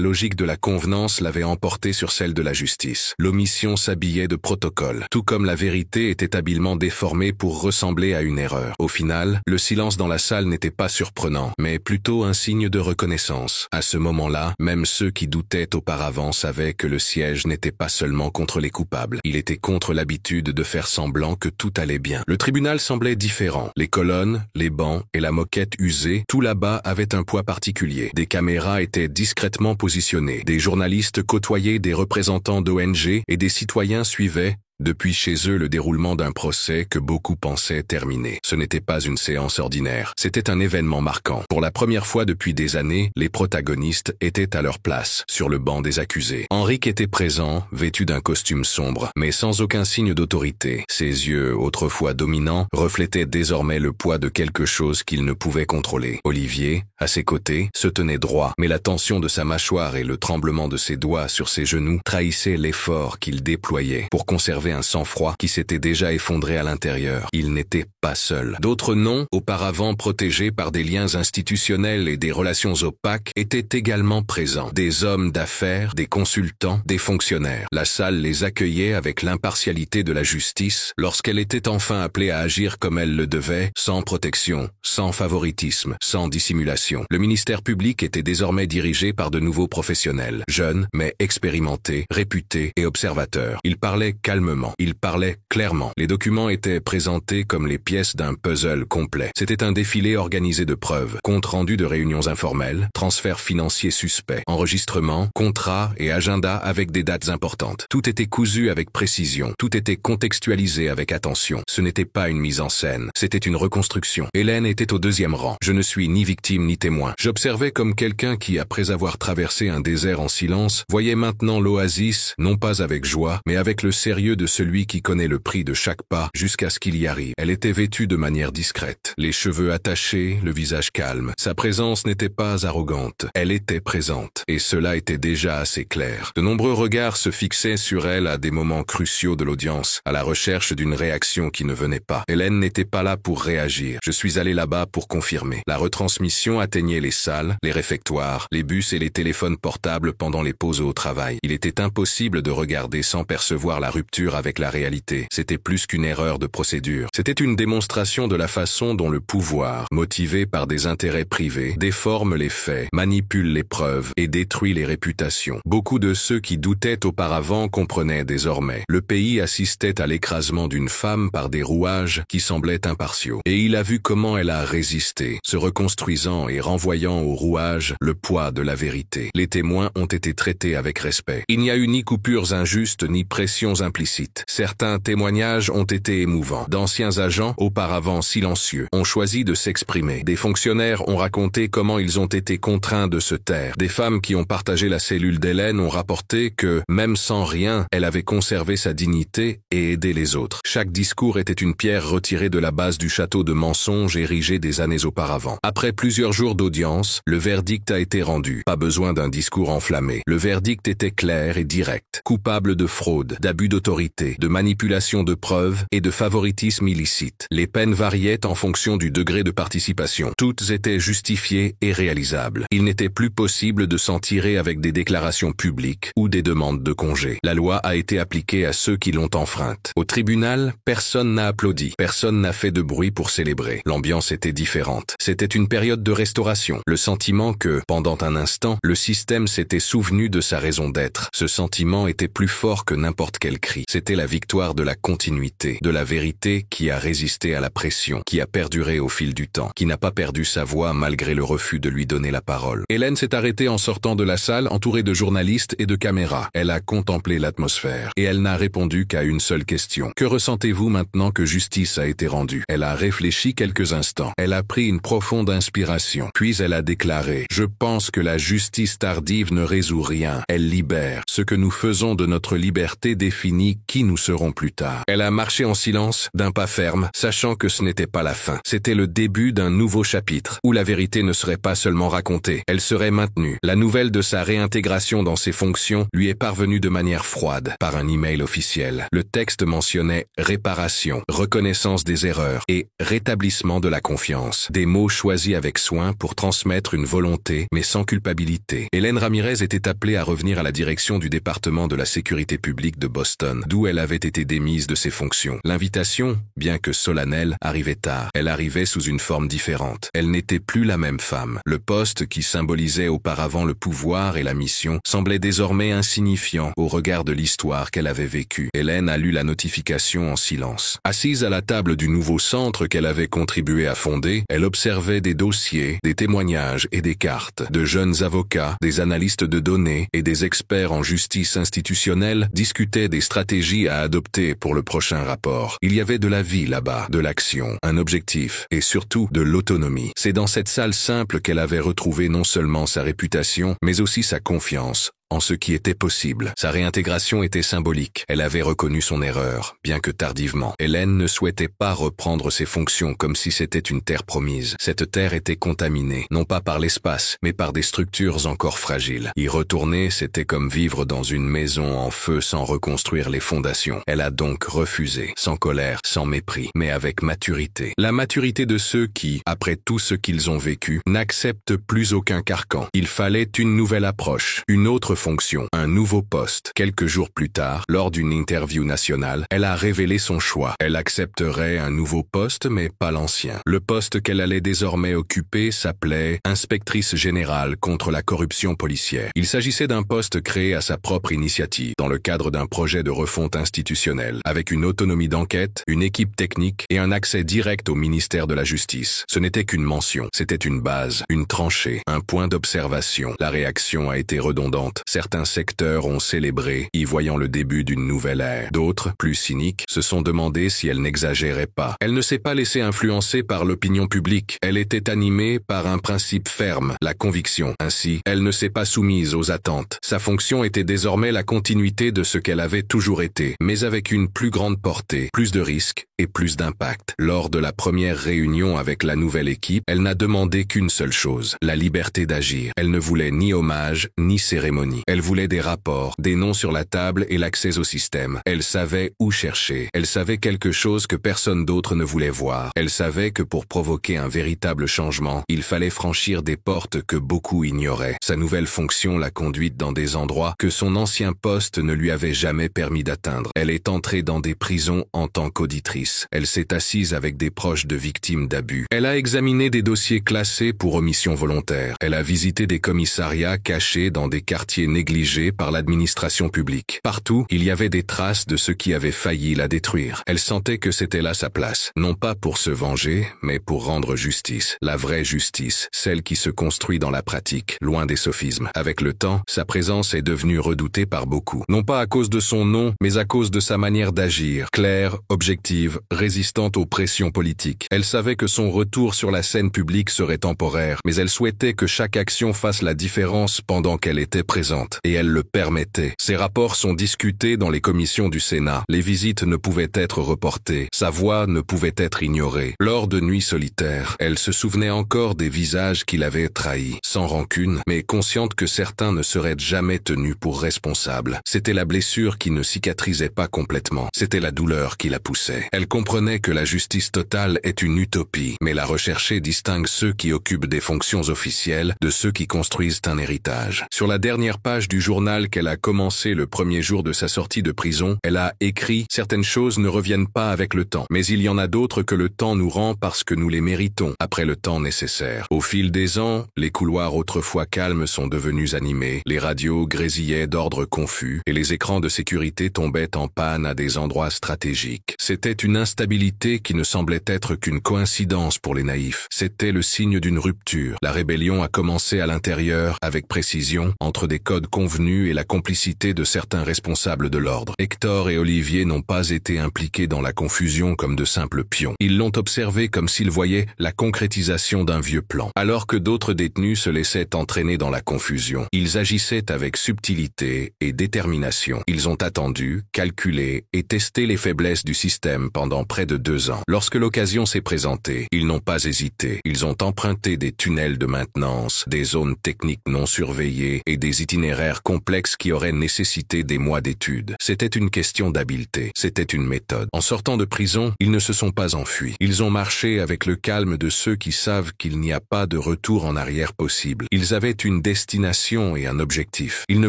logique de la convenance l'avait emporté sur celle de la justice. L'omission s'habillait de protocole, tout comme la vérité était habilement déformée pour ressembler à une erreur. Au final, le silence dans la salle n'était pas surprenant, mais plutôt un signe de reconnaissance. À ce moment-là, même ceux qui doutaient auparavant savaient que le siège n'était pas seulement contre les coupables. Il était contre l'habitude de faire semblant que tout allait bien. Le tribunal semblait différent. Les colonnes, les bancs et la moquette usée, tout là-bas avait un poids particulier. Des caméras étaient discrètement positionnées. Des journalistes côtoyaient des représentants d'ONG et des citoyens suivaient, depuis chez eux, le déroulement d'un procès que beaucoup pensaient terminé. Ce n'était pas une séance ordinaire, c'était un événement marquant. Pour la première fois depuis des années, les protagonistes étaient à leur place, sur le banc des accusés. Henrique était présent, vêtu d'un costume sombre, mais sans aucun signe d'autorité. Ses yeux, autrefois dominants, reflétaient désormais le poids de quelque chose qu'il ne pouvait contrôler. Olivier, à ses côtés, se tenait droit, mais la tension de sa mâchoire et le tremblement de ses doigts sur ses genoux trahissaient l'effort qu'il déployait pour conserver un sang-froid qui s'était déjà effondré à l'intérieur. Il n'était pas seul. D'autres noms, auparavant protégés par des liens institutionnels et des relations opaques, étaient également présents. Des hommes d'affaires, des consultants, des fonctionnaires. La salle les accueillait avec l'impartialité de la justice lorsqu'elle était enfin appelée à agir comme elle le devait, sans protection, sans favoritisme, sans dissimulation. Le ministère public était désormais dirigé par de nouveaux professionnels, jeunes mais expérimentés, réputés et observateurs. Ils parlaient calmement, gouvernement. Il parlait clairement. Les documents étaient présentés comme les pièces d'un puzzle complet. C'était un défilé organisé de preuves, compte rendu de réunions informelles, transferts financiers suspects, enregistrements, contrats et agendas avec des dates importantes. Tout était cousu avec précision, tout était contextualisé avec attention. Ce n'était pas une mise en scène, c'était une reconstruction. Hélène était au deuxième rang. Je ne suis ni victime ni témoin. J'observais comme quelqu'un qui, après avoir traversé un désert en silence, voyait maintenant l'oasis, non pas avec joie, mais avec le sérieux de celui qui connaît le prix de chaque pas jusqu'à ce qu'il y arrive. Elle était vêtue de manière discrète, les cheveux attachés, le visage calme. Sa présence n'était pas arrogante, elle était présente, et cela était déjà assez clair. De nombreux regards se fixaient sur elle à des moments cruciaux de l'audience, à la recherche d'une réaction qui ne venait pas. Hélène n'était pas là pour réagir. Je suis allé là-bas pour confirmer. La retransmission atteignait les salles, les réfectoires, les bus et les téléphones portables pendant les pauses au travail. Il était impossible de regarder sans percevoir la rupture avec la réalité. C'était plus qu'une erreur de procédure. C'était une démonstration de la façon dont le pouvoir, motivé par des intérêts privés, déforme les faits, manipule les preuves et détruit les réputations. Beaucoup de ceux qui doutaient auparavant comprenaient désormais. Le pays assistait à l'écrasement d'une femme par des rouages qui semblaient impartiaux. Et il a vu comment elle a résisté, se reconstruisant et renvoyant au rouage le poids de la vérité. Les témoins ont été traités avec respect. Il n'y a eu ni coupures injustes ni pressions implicites. Certains témoignages ont été émouvants. D'anciens agents, auparavant silencieux, ont choisi de s'exprimer. Des fonctionnaires ont raconté comment ils ont été contraints de se taire. Des femmes qui ont partagé la cellule d'Hélène ont rapporté que, même sans rien, elle avait conservé sa dignité et aidé les autres. Chaque discours était une pierre retirée de la base du château de mensonges érigé des années auparavant. Après plusieurs jours d'audience, le verdict a été rendu. Pas besoin d'un discours enflammé. Le verdict était clair et direct. Coupable de fraude, d'abus d'autorité, de manipulation de preuves et de favoritisme illicite. Les peines variaient en fonction du degré de participation. Toutes étaient justifiées et réalisables. Il n'était plus possible de s'en tirer avec des déclarations publiques ou des demandes de congé. La loi a été appliquée à ceux qui l'ont enfreinte. Au tribunal, personne n'a applaudi. Personne n'a fait de bruit pour célébrer. L'ambiance était différente. C'était une période de restauration. Le sentiment que, pendant un instant, le système s'était souvenu de sa raison d'être. Ce sentiment était plus fort que n'importe quel cri. C'était la victoire de la continuité, de la vérité qui a résisté à la pression, qui a perduré au fil du temps, qui n'a pas perdu sa voix malgré le refus de lui donner la parole. Hélène s'est arrêtée en sortant de la salle, entourée de journalistes et de caméras. Elle a contemplé l'atmosphère et elle n'a répondu qu'à une seule question. Que ressentez-vous maintenant que justice a été rendue? Elle a réfléchi quelques instants. Elle a pris une profonde inspiration. Puis elle a déclaré: « Je pense que la justice tardive ne résout rien. Elle libère. Ce que nous faisons de notre liberté définit qui nous serons plus tard. » Elle a marché en silence, d'un pas ferme, sachant que ce n'était pas la fin. C'était le début d'un nouveau chapitre, où la vérité ne serait pas seulement racontée, elle serait maintenue. La nouvelle de sa réintégration dans ses fonctions lui est parvenue de manière froide, par un email officiel. Le texte mentionnait réparation, reconnaissance des erreurs et rétablissement de la confiance. Des mots choisis avec soin pour transmettre une volonté, mais sans culpabilité. Hélène Ramirez était appelée à revenir à la direction du département de la sécurité publique de Boston, d'où elle avait été démise de ses fonctions. L'invitation, bien que solennelle, arrivait tard. Elle arrivait sous une forme différente. Elle n'était plus la même femme. Le poste qui symbolisait auparavant le pouvoir et la mission semblait désormais insignifiant au regard de l'histoire qu'elle avait vécue. Hélène a lu la notification en silence. Assise à la table du nouveau centre qu'elle avait contribué à fonder, elle observait des dossiers, des témoignages et des cartes. De jeunes avocats, des analystes de données et des experts en justice institutionnelle discutaient des stratégies à adopter pour le prochain rapport. Il y avait de la vie là-bas, de l'action, un objectif et surtout de l'autonomie. C'est dans cette salle simple qu'elle avait retrouvé non seulement sa réputation, mais aussi sa confiance en ce qui était possible. Sa réintégration était symbolique. Elle avait reconnu son erreur, bien que tardivement. Hélène ne souhaitait pas reprendre ses fonctions comme si c'était une terre promise. Cette terre était contaminée, non pas par l'espace, mais par des structures encore fragiles. Y retourner, c'était comme vivre dans une maison en feu sans reconstruire les fondations. Elle a donc refusé, sans colère, sans mépris, mais avec maturité. La maturité de ceux qui, après tout ce qu'ils ont vécu, n'acceptent plus aucun carcan. Il fallait une nouvelle approche, une autre fonction, un nouveau poste. Quelques jours plus tard, lors d'une interview nationale, elle a révélé son choix. Elle accepterait un nouveau poste, mais pas l'ancien. Le poste qu'elle allait désormais occuper s'appelait inspectrice générale contre la corruption policière. Il s'agissait d'un poste créé à sa propre initiative, dans le cadre d'un projet de refonte institutionnelle, avec une autonomie d'enquête, une équipe technique et un accès direct au ministère de la Justice. Ce n'était qu'une mention, c'était une base, une tranchée, un point d'observation. La réaction a été redondante. Certains secteurs ont célébré, y voyant le début d'une nouvelle ère. D'autres, plus cyniques, se sont demandé si elle n'exagérait pas. Elle ne s'est pas laissée influencer par l'opinion publique. Elle était animée par un principe ferme, la conviction. Ainsi, elle ne s'est pas soumise aux attentes. Sa fonction était désormais la continuité de ce qu'elle avait toujours été, mais avec une plus grande portée, plus de risques et plus d'impact. Lors de la première réunion avec la nouvelle équipe, elle n'a demandé qu'une seule chose, la liberté d'agir. Elle ne voulait ni hommage, ni cérémonie. Elle voulait des rapports, des noms sur la table et l'accès au système. Elle savait où chercher. Elle savait quelque chose que personne d'autre ne voulait voir. Elle savait que pour provoquer un véritable changement, il fallait franchir des portes que beaucoup ignoraient. Sa nouvelle fonction l'a conduite dans des endroits que son ancien poste ne lui avait jamais permis d'atteindre. Elle est entrée dans des prisons en tant qu'auditrice. Elle s'est assise avec des proches de victimes d'abus. Elle a examiné des dossiers classés pour omission volontaire. Elle a visité des commissariats cachés dans des quartiers négligés par l'administration publique. Partout, il y avait des traces de ceux qui avaient failli la détruire. Elle sentait que c'était là sa place, non pas pour se venger, mais pour rendre justice. La vraie justice, celle qui se construit dans la pratique, loin des sophismes. Avec le temps, sa présence est devenue redoutée par beaucoup. Non pas à cause de son nom, mais à cause de sa manière d'agir, claire, objective, résistante aux pressions politiques. Elle savait que son retour sur la scène publique serait temporaire, mais elle souhaitait que chaque action fasse la différence pendant qu'elle était présente. Et elle le permettait. Ses rapports sont discutés dans les commissions du Sénat. Les visites ne pouvaient être reportées. Sa voix ne pouvait être ignorée. Lors de nuits solitaires, elle se souvenait encore des visages qui l'avaient trahie, sans rancune, mais consciente que certains ne seraient jamais tenus pour responsables. C'était la blessure qui ne cicatrisait pas complètement. C'était la douleur qui la poussait. Elle comprenait que la justice totale est une utopie, mais la rechercher distingue ceux qui occupent des fonctions officielles de ceux qui construisent un héritage. Sur la dernière page du journal qu'elle a commencé le premier jour de sa sortie de prison, elle a écrit « Certaines choses ne reviennent pas avec le temps, mais il y en a d'autres que le temps nous rend parce que nous les méritons après le temps nécessaire. » Au fil des ans, les couloirs autrefois calmes sont devenus animés, les radios grésillaient d'ordre confus et les écrans de sécurité tombaient en panne à des endroits stratégiques. C'était une instabilité qui ne semblait être qu'une coïncidence pour les naïfs. C'était le signe d'une rupture. La rébellion a commencé à l'intérieur, avec précision, entre des codes convenus et la complicité de certains responsables de l'ordre. Hector et Olivier n'ont pas été impliqués dans la confusion comme de simples pions. Ils l'ont observé comme s'ils voyaient la concrétisation d'un vieux plan. Alors que d'autres détenus se laissaient entraîner dans la confusion, ils agissaient avec subtilité et détermination. Ils ont attendu, calculé et testé les faiblesses du système pendant près de 2 ans. Lorsque l'occasion s'est présentée, ils n'ont pas hésité. Ils ont emprunté des tunnels de maintenance, des zones techniques non surveillées et des itinéraires complexes qui auraient nécessité des mois d'études. C'était une question d'habileté, c'était une méthode. En sortant de prison, ils ne se sont pas enfuis. Ils ont marché avec le calme de ceux qui savent qu'il n'y a pas de retour en arrière possible. Ils avaient une destination et un objectif. Ils ne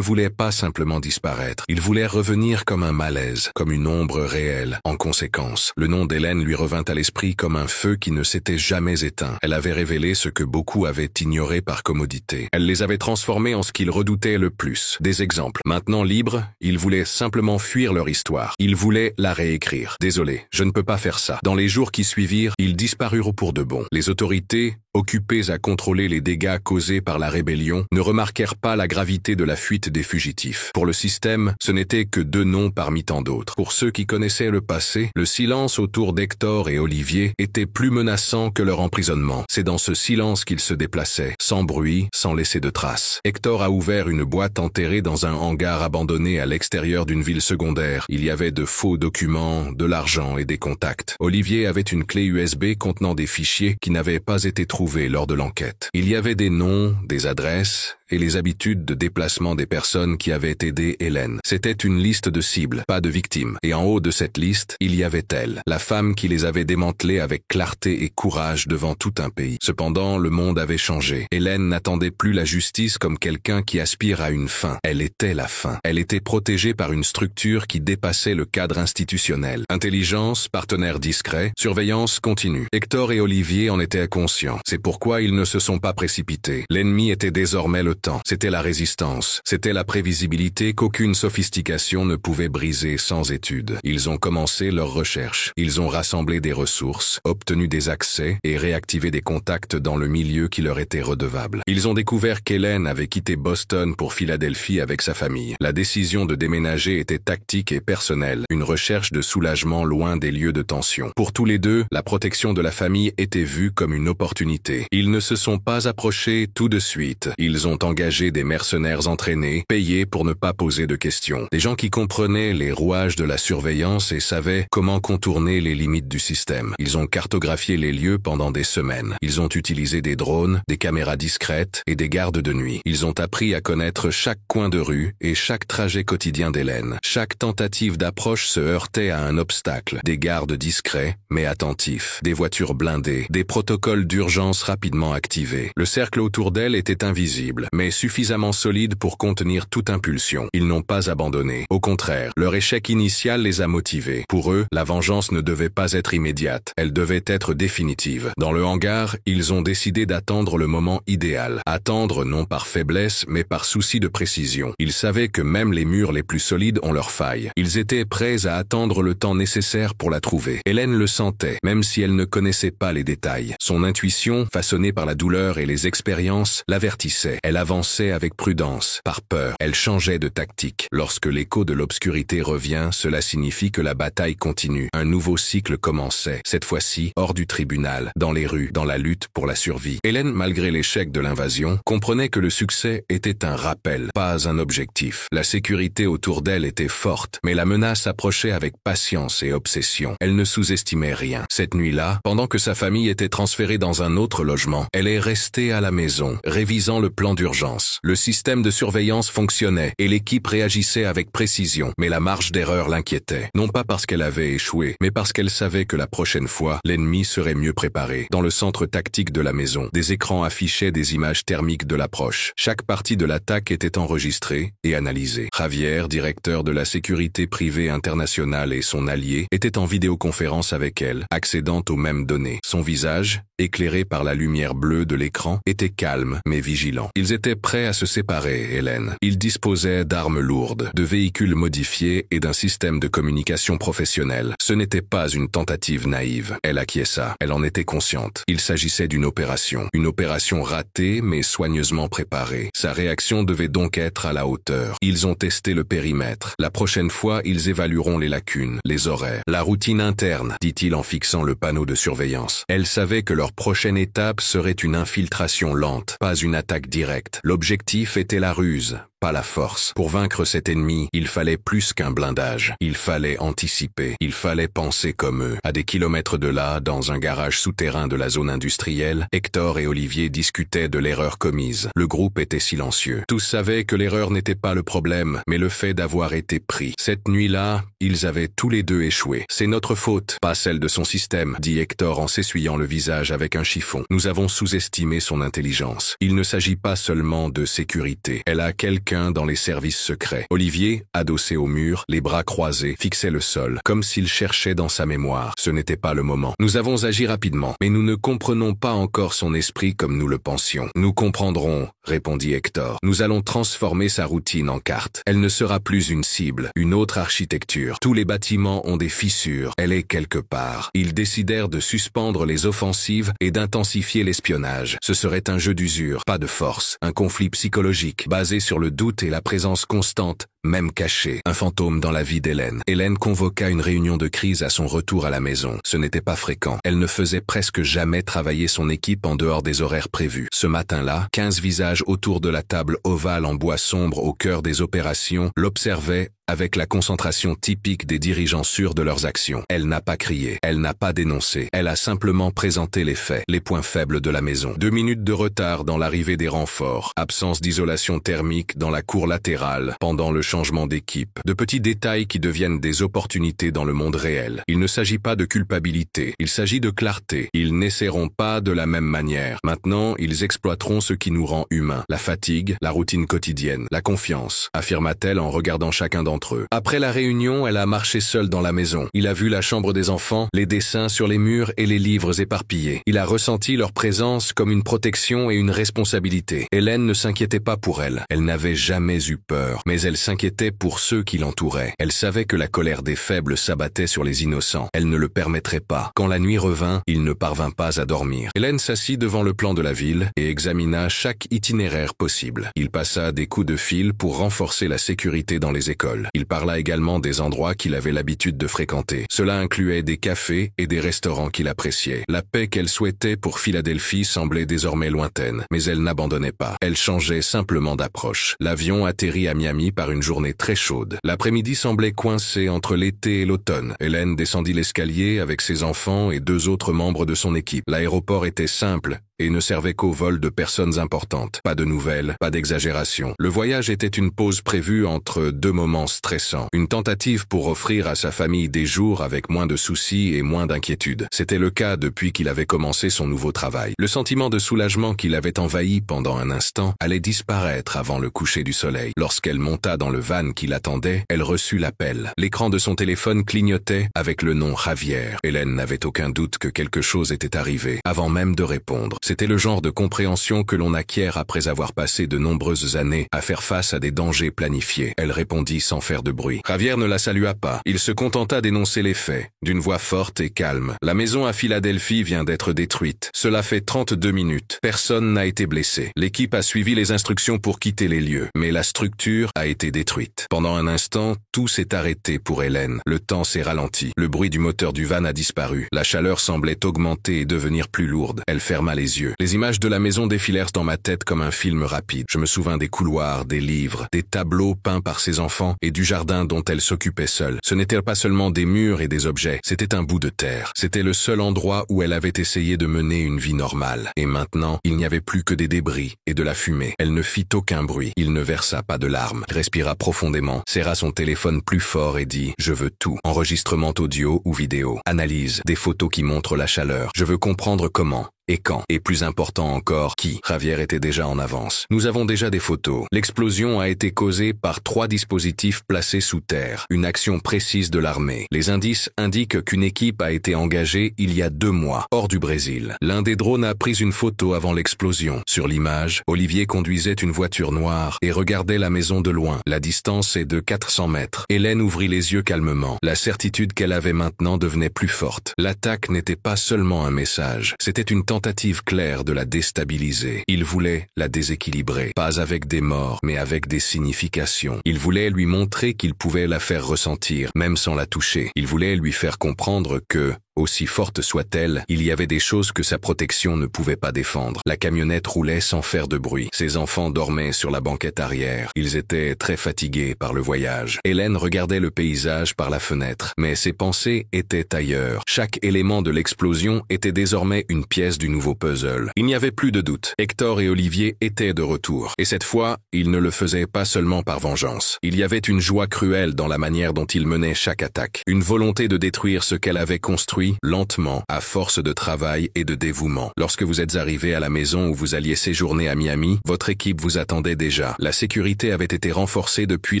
voulaient pas simplement disparaître. Ils voulaient revenir comme un malaise, comme une ombre réelle. En conséquence, le nom d'Hélène lui revint à l'esprit comme un feu qui ne s'était jamais éteint. Elle avait révélé ce que beaucoup avaient ignoré par commodité. Elle les avait transformés en ce qu'ils redoutaient le plus. Des exemples. Maintenant libres, ils voulaient simplement fuir leur histoire. Ils voulaient la réécrire. Désolé, je ne peux pas faire ça. Dans les jours qui suivirent, ils disparurent pour de bon. Les autorités, occupées à contrôler les dégâts causés par la rébellion, ne remarquèrent pas la gravité de la fuite des fugitifs. Pour le système, ce n'était que 2 noms parmi tant d'autres. Pour ceux qui connaissaient le passé, le silence autour d'Hector et Olivier était plus menaçant que leur emprisonnement. C'est dans ce silence qu'ils se déplaçaient, sans bruit, sans laisser de traces. Hector a ouvert une boîte enterrée dans un hangar abandonné à l'extérieur d'une ville secondaire. Il y avait de faux documents, de l'argent et des contacts. Olivier avait une clé USB contenant des fichiers qui n'avaient pas été trouvés lors de l'enquête. Il y avait des noms, des adresses et les habitudes de déplacement des personnes qui avaient aidé Hélène. C'était une liste de cibles, pas de victimes. Et en haut de cette liste, il y avait elle, la femme qui les avait démantelés avec clarté et courage devant tout un pays. Cependant, le monde avait changé. Hélène n'attendait plus la justice comme quelqu'un qui aspire à une fin. Elle était la fin. Elle était protégée par une structure qui dépassait le cadre institutionnel. Intelligence, partenaire discret, surveillance continue. Hector et Olivier en étaient conscients. C'est pourquoi ils ne se sont pas précipités. L'ennemi était désormais le temps. C'était la résistance. C'était la prévisibilité qu'aucune sophistication ne pouvait briser sans étude. Ils ont commencé leurs recherches. Ils ont rassemblé des ressources, obtenu des accès et réactivé des contacts dans le milieu qui leur était redevable. Ils ont découvert qu'Hélène avait quitté Boston pour Philadelphie avec sa famille. La décision de déménager était tactique et personnelle, une recherche de soulagement loin des lieux de tension. Pour tous les deux, la protection de la famille était vue comme une opportunité. Ils ne se sont pas approchés tout de suite. Ils ont engagé des mercenaires entraînés, payés pour ne pas poser de questions. Des gens qui comprenaient les rouages de la surveillance et savaient comment contourner les limites du système. Ils ont cartographié les lieux pendant des semaines. Ils ont utilisé des drones, des caméras discrètes et des gardes de nuit. Ils ont appris à connaître chaque coin de rue et chaque trajet quotidien d'Hélène. Chaque tentative d'approche se heurtait à un obstacle. Des gardes discrets, mais attentifs. Des voitures blindées. Des protocoles d'urgence rapidement activés. Le cercle autour d'elle était invisible, mais suffisamment solide pour contenir toute impulsion. Ils n'ont pas abandonné. Au contraire, leur échec initial les a motivés. Pour eux, la vengeance ne devait pas être immédiate. Elle devait être définitive. Dans le hangar, ils ont décidé d'attendre le moment idéal. Attendre non par faiblesse, mais par souci de précision. Ils savaient que même les murs les plus solides ont leurs failles. Ils étaient prêts à attendre le temps nécessaire pour la trouver. Hélène le sentait, même si elle ne connaissait pas les détails. Son intuition, façonnée par la douleur et les expériences, l'avertissait. Elle avançait avec prudence, par peur. Elle changeait de tactique. Lorsque l'écho de l'obscurité revient, cela signifie que la bataille continue. Un nouveau cycle commençait, cette fois-ci hors du tribunal, dans les rues, dans la lutte pour la survie. Hélène, malgré l'échec de l'invasion, comprenait que le succès était un rappel, pas un objectif. La sécurité autour d'elle était forte, mais la menace approchait avec patience et obsession. Elle ne sous-estimait rien. Cette nuit-là, pendant que sa famille était transférée dans un autre logement, elle est restée à la maison, révisant le plan d'urgence. Le système de surveillance fonctionnait et l'équipe réagissait avec précision, mais la marge d'erreur l'inquiétait. Non pas parce qu'elle avait échoué, mais parce qu'elle savait que la prochaine fois, l'ennemi serait mieux préparé. Dans le centre tactique de la maison, des écrans affichaient des images thermiques de l'approche. Chaque partie de l'attaque était enregistrée et analysée. Javier, directeur de la sécurité privée internationale et son allié, était en vidéoconférence avec elle, accédant aux mêmes données. Son visage, éclairé par la lumière bleue de l'écran, était calme mais vigilant. Ils étaient prêts à se séparer, Hélène. Ils disposaient d'armes lourdes, de véhicules modifiés et d'un système de communication professionnel. Ce n'était pas une tentative naïve. Elle acquiesça. Elle en était consciente. Il s'agissait d'une opération. Une opération ratée mais soigneusement préparée. Sa réaction devait donc être à la hauteur. Ils ont testé le périmètre. La prochaine fois, ils évalueront les lacunes, les horaires, la routine interne, dit-il en fixant le panneau de surveillance. Elle savait que leur prochaine étape serait une infiltration lente, pas une attaque directe. L'objectif était la ruse, pas la force. Pour vaincre cet ennemi, il fallait plus qu'un blindage. Il fallait anticiper. Il fallait penser comme eux. À des kilomètres de là, dans un garage souterrain de la zone industrielle, Hector et Olivier discutaient de l'erreur commise. Le groupe était silencieux. Tous savaient que l'erreur n'était pas le problème, mais le fait d'avoir été pris. Cette nuit-là, ils avaient tous les deux échoué. C'est notre faute, pas celle de son système, dit Hector en s'essuyant le visage avec un chiffon. Nous avons sous-estimé son intelligence. Il ne s'agit pas seulement de sécurité. Elle a quelqu'un dans les services secrets. Olivier, adossé au mur, les bras croisés, fixait le sol, comme s'il cherchait dans sa mémoire. Ce n'était pas le moment. Nous avons agi rapidement, mais nous ne comprenons pas encore son esprit comme nous le pensions. Nous comprendrons, répondit Hector. Nous allons transformer sa routine en carte. Elle ne sera plus une cible, une autre architecture. Tous les bâtiments ont des fissures. Elle est quelque part. Ils décidèrent de suspendre les offensives et d'intensifier l'espionnage. Ce serait un jeu d'usure, pas de force. Un conflit psychologique, basé sur le doute et la présence constante même caché, un fantôme dans la vie d'Hélène. Hélène convoqua une réunion de crise à son retour à la maison. Ce n'était pas fréquent. Elle ne faisait presque jamais travailler son équipe en dehors des horaires prévus. Ce matin-là, 15 visages autour de la table ovale en bois sombre au cœur des opérations l'observaient avec la concentration typique des dirigeants sûrs de leurs actions. Elle n'a pas crié, elle n'a pas dénoncé, elle a simplement présenté les faits, les points faibles de la maison. 2 minutes de retard dans l'arrivée des renforts, absence d'isolation thermique dans la cour latérale pendant le changement d'équipe, de petits détails qui deviennent des opportunités dans le monde réel. Il ne s'agit pas de culpabilité, il s'agit de clarté. Ils n'essaieront pas de la même manière. Maintenant, ils exploiteront ce qui nous rend humains, la fatigue, la routine quotidienne, la confiance, affirma-t-elle en regardant chacun d'entre eux. Après la réunion, elle a marché seule dans la maison. Il a vu la chambre des enfants, les dessins sur les murs et les livres éparpillés. Il a ressenti leur présence comme une protection et une responsabilité. Hélène ne s'inquiétait pas pour elle. Elle n'avait jamais eu peur, mais elle s'inquiétait pour ceux qui l'entouraient. Elle savait que la colère des faibles s'abattait sur les innocents. Elle ne le permettrait pas. Quand la nuit revint, il ne parvint pas à dormir. Hélène s'assit devant le plan de la ville et examina chaque itinéraire possible. Il passa des coups de fil pour renforcer la sécurité dans les écoles. Il parla également des endroits qu'il avait l'habitude de fréquenter. Cela incluait des cafés et des restaurants qu'il appréciait. La paix qu'elle souhaitait pour Philadelphie semblait désormais lointaine, mais elle n'abandonnait pas. Elle changeait simplement d'approche. L'avion atterrit à Miami par une journée très chaude. L'après-midi semblait coincé entre l'été et l'automne. Hélène descendit l'escalier avec ses enfants et 2 autres membres de son équipe. L'aéroport était simple et ne servait qu'au vol de personnes importantes. Pas de nouvelles, pas d'exagération. Le voyage était une pause prévue entre 2 moments stressants. Une tentative pour offrir à sa famille des jours avec moins de soucis et moins d'inquiétudes. C'était le cas depuis qu'il avait commencé son nouveau travail. Le sentiment de soulagement qui l'avait envahi pendant un instant allait disparaître avant le coucher du soleil. Lorsqu'elle monta dans le van qui l'attendait, elle reçut l'appel. L'écran de son téléphone clignotait avec le nom Javier. Hélène n'avait aucun doute que quelque chose était arrivé, avant même de répondre. C'était le genre de compréhension que l'on acquiert après avoir passé de nombreuses années à faire face à des dangers planifiés. Elle répondit sans faire de bruit. Javier ne la salua pas. Il se contenta d'énoncer les faits, d'une voix forte et calme. La maison à Philadelphie vient d'être détruite. Cela fait 32 minutes. Personne n'a été blessé. L'équipe a suivi les instructions pour quitter les lieux, mais la structure a été détruite. Pendant un instant, tout s'est arrêté pour Hélène. Le temps s'est ralenti. Le bruit du moteur du van a disparu. La chaleur semblait augmenter et devenir plus lourde. Elle ferma les yeux. Les images de la maison défilèrent dans ma tête comme un film rapide. Je me souvins des couloirs, des livres, des tableaux peints par ses enfants et du jardin dont elle s'occupait seule. Ce n'étaient pas seulement des murs et des objets, c'était un bout de terre. C'était le seul endroit où elle avait essayé de mener une vie normale. Et maintenant, il n'y avait plus que des débris et de la fumée. Elle ne fit aucun bruit. Il ne versa pas de larmes. Il respira profondément, serra son téléphone plus fort et dit « Je veux tout. Enregistrement audio ou vidéo. Analyse. Des photos qui montrent la chaleur. Je veux comprendre comment. Et quand? Et plus important encore, qui? Javier était déjà en avance. Nous avons déjà des photos. L'explosion a été causée par 3 dispositifs placés sous terre. Une action précise de l'armée. Les indices indiquent qu'une équipe a été engagée il y a 2 mois, hors du Brésil. L'un des drones a pris une photo avant l'explosion. Sur l'image, Olivier conduisait une voiture noire et regardait la maison de loin. La distance est de 400 mètres. Hélène ouvrit les yeux calmement. La certitude qu'elle avait maintenant devenait plus forte. L'attaque n'était pas seulement un message. C'était une tentative claire de la déstabiliser. Il voulait la déséquilibrer, pas avec des morts, mais avec des significations. Il voulait lui montrer qu'il pouvait la faire ressentir, même sans la toucher. Il voulait lui faire comprendre que, aussi forte soit-elle, il y avait des choses que sa protection ne pouvait pas défendre. La camionnette roulait sans faire de bruit. Ses enfants dormaient sur la banquette arrière. Ils étaient très fatigués par le voyage. Hélène regardait le paysage par la fenêtre, mais ses pensées étaient ailleurs. Chaque élément de l'explosion était désormais une pièce du nouveau puzzle. Il n'y avait plus de doute. Hector et Olivier étaient de retour. Et cette fois, ils ne le faisaient pas seulement par vengeance. Il y avait une joie cruelle dans la manière dont ils menaient chaque attaque. Une volonté de détruire ce qu'elle avait construit lentement, à force de travail et de dévouement. Lorsque vous êtes arrivé à la maison où vous alliez séjourner à Miami, votre équipe vous attendait déjà. La sécurité avait été renforcée depuis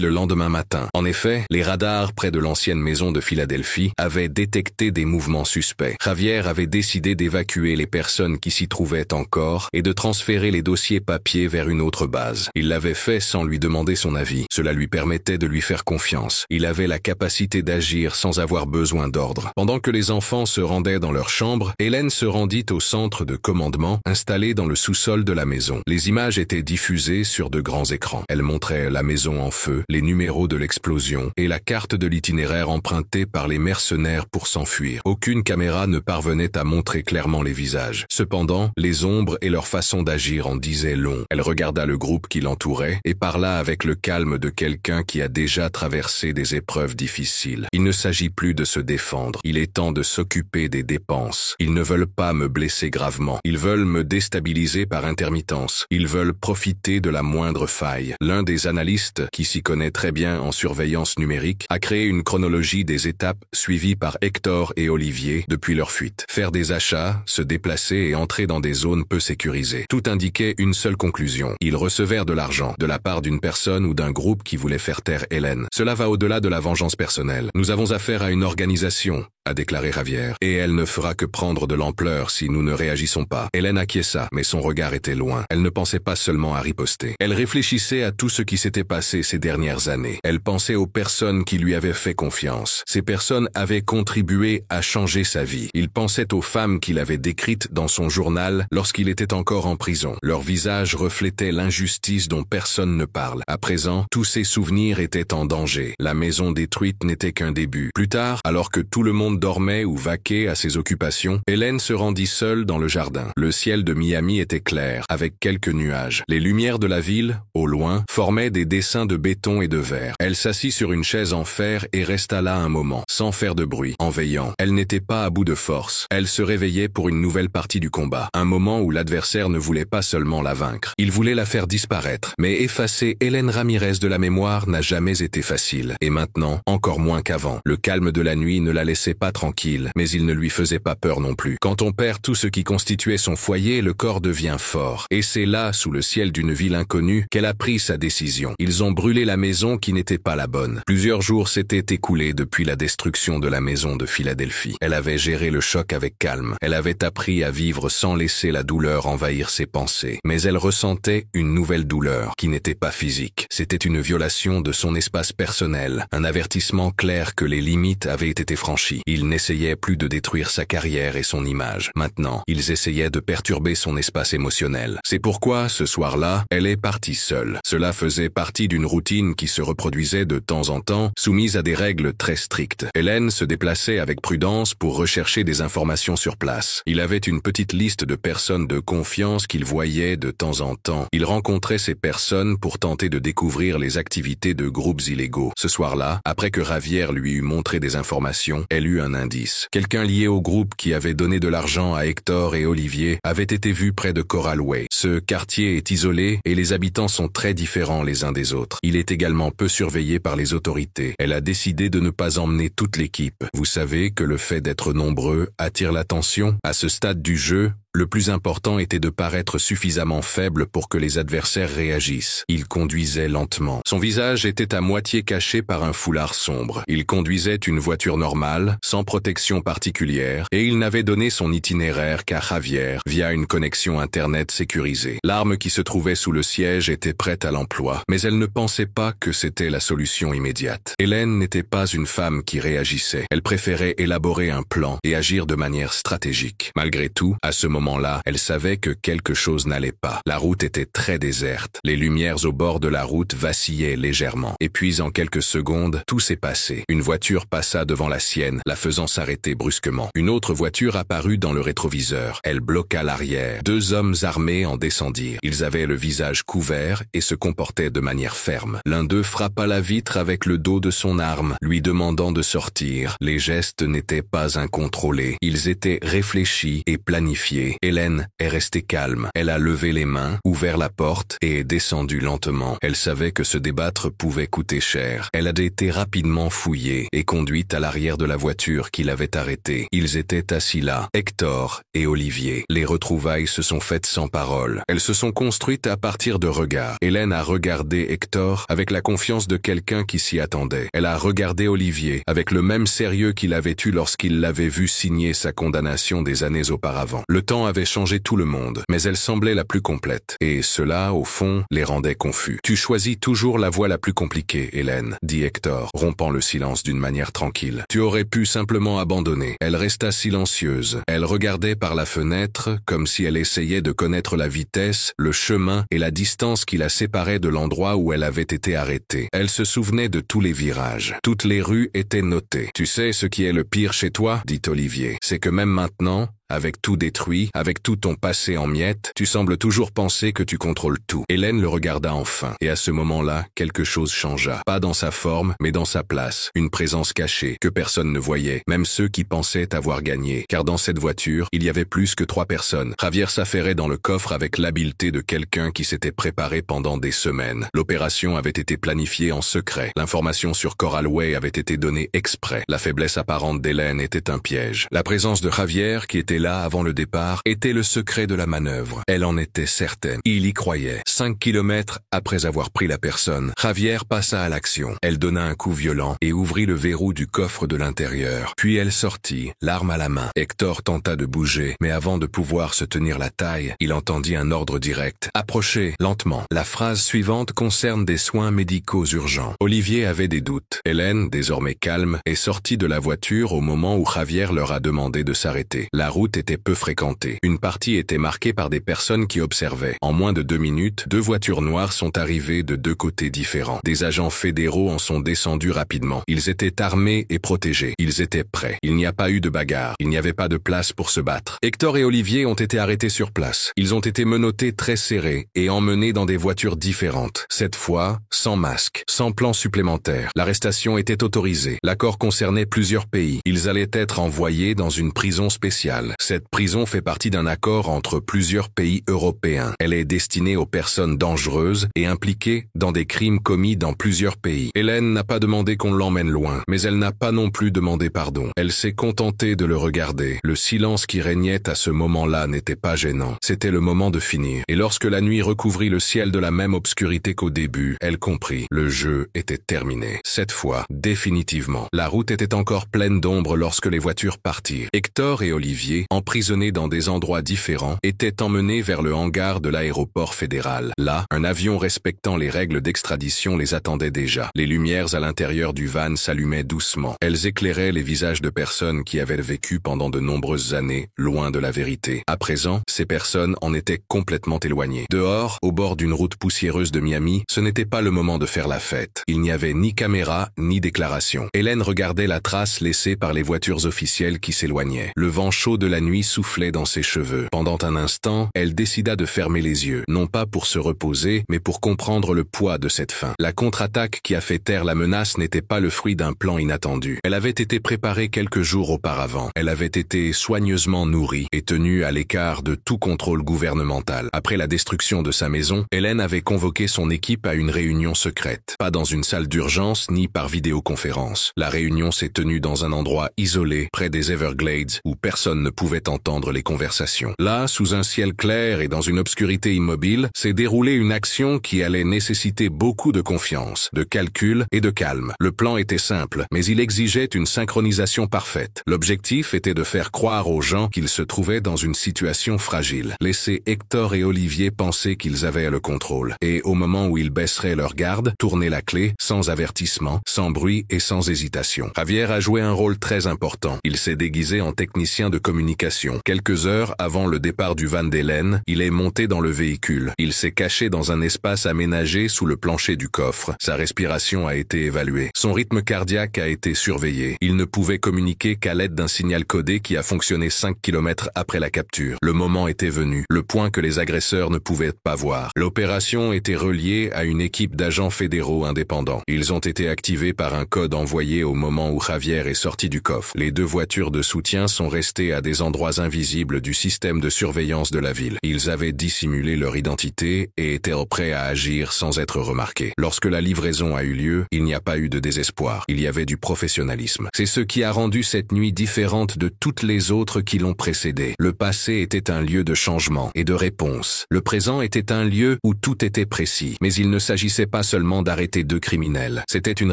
le lendemain matin. En effet, les radars près de l'ancienne maison de Philadelphie avaient détecté des mouvements suspects. Javier avait décidé d'évacuer les personnes qui s'y trouvaient encore et de transférer les dossiers papier vers une autre base. Il l'avait fait sans lui demander son avis. Cela lui permettait de lui faire confiance. Il avait la capacité d'agir sans avoir besoin d'ordre. Pendant que les enfants enfants se rendaient dans leur chambre, Hélène se rendit au centre de commandement installé dans le sous-sol de la maison. Les images étaient diffusées sur de grands écrans. Elles montraient la maison en feu, les numéros de l'explosion et la carte de l'itinéraire empruntée par les mercenaires pour s'enfuir. Aucune caméra ne parvenait à montrer clairement les visages. Cependant, les ombres et leur façon d'agir en disaient long. Elle regarda le groupe qui l'entourait et parla avec le calme de quelqu'un qui a déjà traversé des épreuves difficiles. Il ne s'agit plus de se défendre. Il est temps de s'occuper des dépenses. Ils ne veulent pas me blesser gravement. Ils veulent me déstabiliser par intermittence. Ils veulent profiter de la moindre faille. L'un des analystes, qui s'y connaît très bien en surveillance numérique, a créé une chronologie des étapes suivies par Hector et Olivier depuis leur fuite. Faire des achats, se déplacer et entrer dans des zones peu sécurisées. Tout indiquait une seule conclusion. Ils recevèrent de l'argent, de la part d'une personne ou d'un groupe qui voulait faire taire Hélène. Cela va au-delà de la vengeance personnelle. Nous avons affaire à une organisation, a déclaré Javier, et elle ne fera que prendre de l'ampleur si nous ne réagissons pas. Hélène acquiesça, mais son regard était loin. Elle ne pensait pas seulement à riposter. Elle réfléchissait à tout ce qui s'était passé ces dernières années. Elle pensait aux personnes qui lui avaient fait confiance. Ces personnes avaient contribué à changer sa vie. Il pensait aux femmes qu'il avait décrites dans son journal lorsqu'il était encore en prison. Leur visage reflétait l'injustice dont personne ne parle. À présent, tous ses souvenirs étaient en danger. La maison détruite n'était qu'un début. Plus tard, alors que tout le monde dormait ou vaquait à ses occupations, Hélène se rendit seule dans le jardin. Le ciel de Miami était clair, avec quelques nuages. Les lumières de la ville, au loin, formaient des dessins de béton et de verre. Elle s'assit sur une chaise en fer et resta là un moment, sans faire de bruit, en veillant. Elle n'était pas à bout de force. Elle se réveillait pour une nouvelle partie du combat. Un moment où l'adversaire ne voulait pas seulement la vaincre. Il voulait la faire disparaître. Mais effacer Hélène Ramirez de la mémoire n'a jamais été facile. Et maintenant, encore moins qu'avant. Le calme de la nuit ne la laissait pas tranquille, mais il ne lui faisait pas peur non plus. Quand on perd tout ce qui constituait son foyer, le corps devient fort. Et c'est là, sous le ciel d'une ville inconnue, qu'elle a pris sa décision. Ils ont brûlé la maison qui n'était pas la bonne. Plusieurs jours s'étaient écoulés depuis la destruction de la maison de Philadelphie. Elle avait géré le choc avec calme. Elle avait appris à vivre sans laisser la douleur envahir ses pensées. Mais elle ressentait une nouvelle douleur, qui n'était pas physique. C'était une violation de son espace personnel, un avertissement clair que les limites avaient été franchies. Il n'essayait plus de détruire sa carrière et son image. Maintenant, ils essayaient de perturber son espace émotionnel. C'est pourquoi, ce soir-là, elle est partie seule. Cela faisait partie d'une routine qui se reproduisait de temps en temps, soumise à des règles très strictes. Hélène se déplaçait avec prudence pour rechercher des informations sur place. Il avait une petite liste de personnes de confiance qu'il voyait de temps en temps. Il rencontrait ces personnes pour tenter de découvrir les activités de groupes illégaux. Ce soir-là, après que Javier lui eut montré des informations, elle eut un indice. Quelqu'un lié au groupe qui avait donné de l'argent à Hector et Olivier avait été vu près de Coral Way. Ce quartier est isolé et les habitants sont très différents les uns des autres. Il est également peu surveillé par les autorités. Elle a décidé de ne pas emmener toute l'équipe. Vous savez que le fait d'être nombreux attire l'attention. À ce stade du jeu, le plus important était de paraître suffisamment faible pour que les adversaires réagissent. Il conduisait lentement. Son visage était à moitié caché par un foulard sombre. Il conduisait une voiture normale, sans protection particulière, et il n'avait donné son itinéraire qu'à Javier via une connexion Internet sécurisée. L'arme qui se trouvait sous le siège était prête à l'emploi, mais elle ne pensait pas que c'était la solution immédiate. Hélène n'était pas une femme qui réagissait. Elle préférait élaborer un plan et agir de manière stratégique. Malgré tout, à ce moment-là, elle savait que quelque chose n'allait pas. La route était très déserte. Les lumières au bord de la route vacillaient légèrement. Et puis, en quelques secondes, tout s'est passé. Une voiture passa devant la sienne, la faisant s'arrêter brusquement. Une autre voiture apparut dans le rétroviseur. Elle bloqua l'arrière. Deux hommes armés en descendirent. Ils avaient le visage couvert et se comportaient de manière ferme. L'un d'eux frappa la vitre avec le dos de son arme, lui demandant de sortir. Les gestes n'étaient pas incontrôlés. Ils étaient réfléchis et planifiés. Hélène est restée calme. Elle a levé les mains, ouvert la porte et est descendue lentement. Elle savait que se débattre pouvait coûter cher. Elle a été rapidement fouillée et conduite à l'arrière de la voiture qui l'avait arrêtée. Ils étaient assis là, Hector et Olivier. Les retrouvailles se sont faites sans parole. Elles se sont construites à partir de regards. Hélène a regardé Hector avec la confiance de quelqu'un qui s'y attendait. Elle a regardé Olivier avec le même sérieux qu'il avait eu lorsqu'il l'avait vu signer sa condamnation des années auparavant. Le temps plan avait changé tout le monde, mais elle semblait la plus complète. Et cela, au fond, les rendait confus. Tu choisis toujours la voie la plus compliquée, Hélène, dit Hector, rompant le silence d'une manière tranquille. Tu aurais pu simplement abandonner. Elle resta silencieuse. Elle regardait par la fenêtre, comme si elle essayait de connaître la vitesse, le chemin et la distance qui la séparait de l'endroit où elle avait été arrêtée. Elle se souvenait de tous les virages. Toutes les rues étaient notées. Tu sais ce qui est le pire chez toi, dit Olivier, c'est que même maintenant, avec tout détruit, avec tout ton passé en miettes, tu sembles toujours penser que tu contrôles tout. Hélène le regarda enfin, et à ce moment-là, quelque chose changea. Pas dans sa forme, mais dans sa place. Une présence cachée, que personne ne voyait, même ceux qui pensaient avoir gagné. Car dans cette voiture, il y avait plus que 3 personnes. Javier s'affairait dans le coffre avec l'habileté de quelqu'un qui s'était préparé pendant des semaines. L'opération avait été planifiée en secret. L'information sur Coral Way avait été donnée exprès. La faiblesse apparente d'Hélène était un piège. La présence de Javier, qui était là avant le départ, était le secret de la manœuvre. Elle en était certaine. Il y croyait. 5 kilomètres après avoir pris la personne, Javier passa à l'action. Elle donna un coup violent et ouvrit le verrou du coffre de l'intérieur. Puis elle sortit, l'arme à la main. Hector tenta de bouger, mais avant de pouvoir se tenir la taille, il entendit un ordre direct. Approchez, lentement. La phrase suivante concerne des soins médicaux urgents. Olivier avait des doutes. Hélène, désormais calme, est sortie de la voiture au moment où Javier leur a demandé de s'arrêter. La route était peu fréquentée. Une partie était marquée par des personnes qui observaient. En moins de 2 minutes, 2 voitures noires sont arrivées de 2 côtés différents. Des agents fédéraux en sont descendus rapidement. Ils étaient armés et protégés. Ils étaient prêts. Il n'y a pas eu de bagarre. Il n'y avait pas de place pour se battre. Hector et Olivier ont été arrêtés sur place. Ils ont été menottés très serrés et emmenés dans des voitures différentes. Cette fois, sans masque, sans plan supplémentaire. L'arrestation était autorisée. L'accord concernait plusieurs pays. Ils allaient être envoyés dans une prison spéciale. Cette prison fait partie d'un accord entre plusieurs pays européens. Elle est destinée aux personnes dangereuses et impliquées dans des crimes commis dans plusieurs pays. Hélène n'a pas demandé qu'on l'emmène loin, mais elle n'a pas non plus demandé pardon. Elle s'est contentée de le regarder. Le silence qui régnait à ce moment-là n'était pas gênant. C'était le moment de finir. Et lorsque la nuit recouvrit le ciel de la même obscurité qu'au début, elle comprit. Le jeu était terminé. Cette fois, définitivement. La route était encore pleine d'ombre lorsque les voitures partirent. Hector et Olivier, emprisonnés dans des endroits différents, étaient emmenés vers le hangar de l'aéroport fédéral. Là, un avion respectant les règles d'extradition les attendait déjà. Les lumières à l'intérieur du van s'allumaient doucement. Elles éclairaient les visages de personnes qui avaient vécu pendant de nombreuses années, loin de la vérité. À présent, ces personnes en étaient complètement éloignées. Dehors, au bord d'une route poussiéreuse de Miami, ce n'était pas le moment de faire la fête. Il n'y avait ni caméra, ni déclaration. Hélène regardait la trace laissée par les voitures officielles qui s'éloignaient. Le vent chaud de la nuit soufflait dans ses cheveux. Pendant un instant, elle décida de fermer les yeux, non pas pour se reposer, mais pour comprendre le poids de cette fin. La contre-attaque qui a fait taire la menace n'était pas le fruit d'un plan inattendu. Elle avait été préparée quelques jours auparavant. Elle avait été soigneusement nourrie et tenue à l'écart de tout contrôle gouvernemental. Après la destruction de sa maison, Hélène avait convoqué son équipe à une réunion secrète. Pas dans une salle d'urgence ni par vidéoconférence. La réunion s'est tenue dans un endroit isolé, près des Everglades, où personne ne pouvait entendre les conversations. Là, sous un ciel clair et dans une obscurité immobile, s'est déroulée une action qui allait nécessiter beaucoup de confiance, de calcul et de calme. Le plan était simple, mais il exigeait une synchronisation parfaite. L'objectif était de faire croire aux gens qu'ils se trouvaient dans une situation fragile. Laisser Hector et Olivier penser qu'ils avaient le contrôle. Et au moment où ils baisseraient leur garde, tourner la clé, sans avertissement, sans bruit et sans hésitation. Javier a joué un rôle très important. Il s'est déguisé en technicien de communication. Quelques heures avant le départ du van d'Hélène, il est monté dans le véhicule. Il s'est caché dans un espace aménagé sous le plancher du coffre. Sa respiration a été évaluée. Son rythme cardiaque a été surveillé. Il ne pouvait communiquer qu'à l'aide d'un signal codé qui a fonctionné 5 kilomètres après la capture. Le moment était venu, le point que les agresseurs ne pouvaient pas voir. L'opération était reliée à une équipe d'agents fédéraux indépendants. Ils ont été activés par un code envoyé au moment où Javier est sorti du coffre. Les 2 voitures de soutien sont restées à des endroits invisibles du système de surveillance de la ville. Ils avaient dissimulé leur identité et étaient prêts à agir sans être remarqués. Lorsque la livraison a eu lieu, il n'y a pas eu de désespoir. Il y avait du professionnalisme. C'est ce qui a rendu cette nuit différente de toutes les autres qui l'ont précédée. Le passé était un lieu de changement et de réponse. Le présent était un lieu où tout était précis. Mais il ne s'agissait pas seulement d'arrêter 2 criminels. C'était une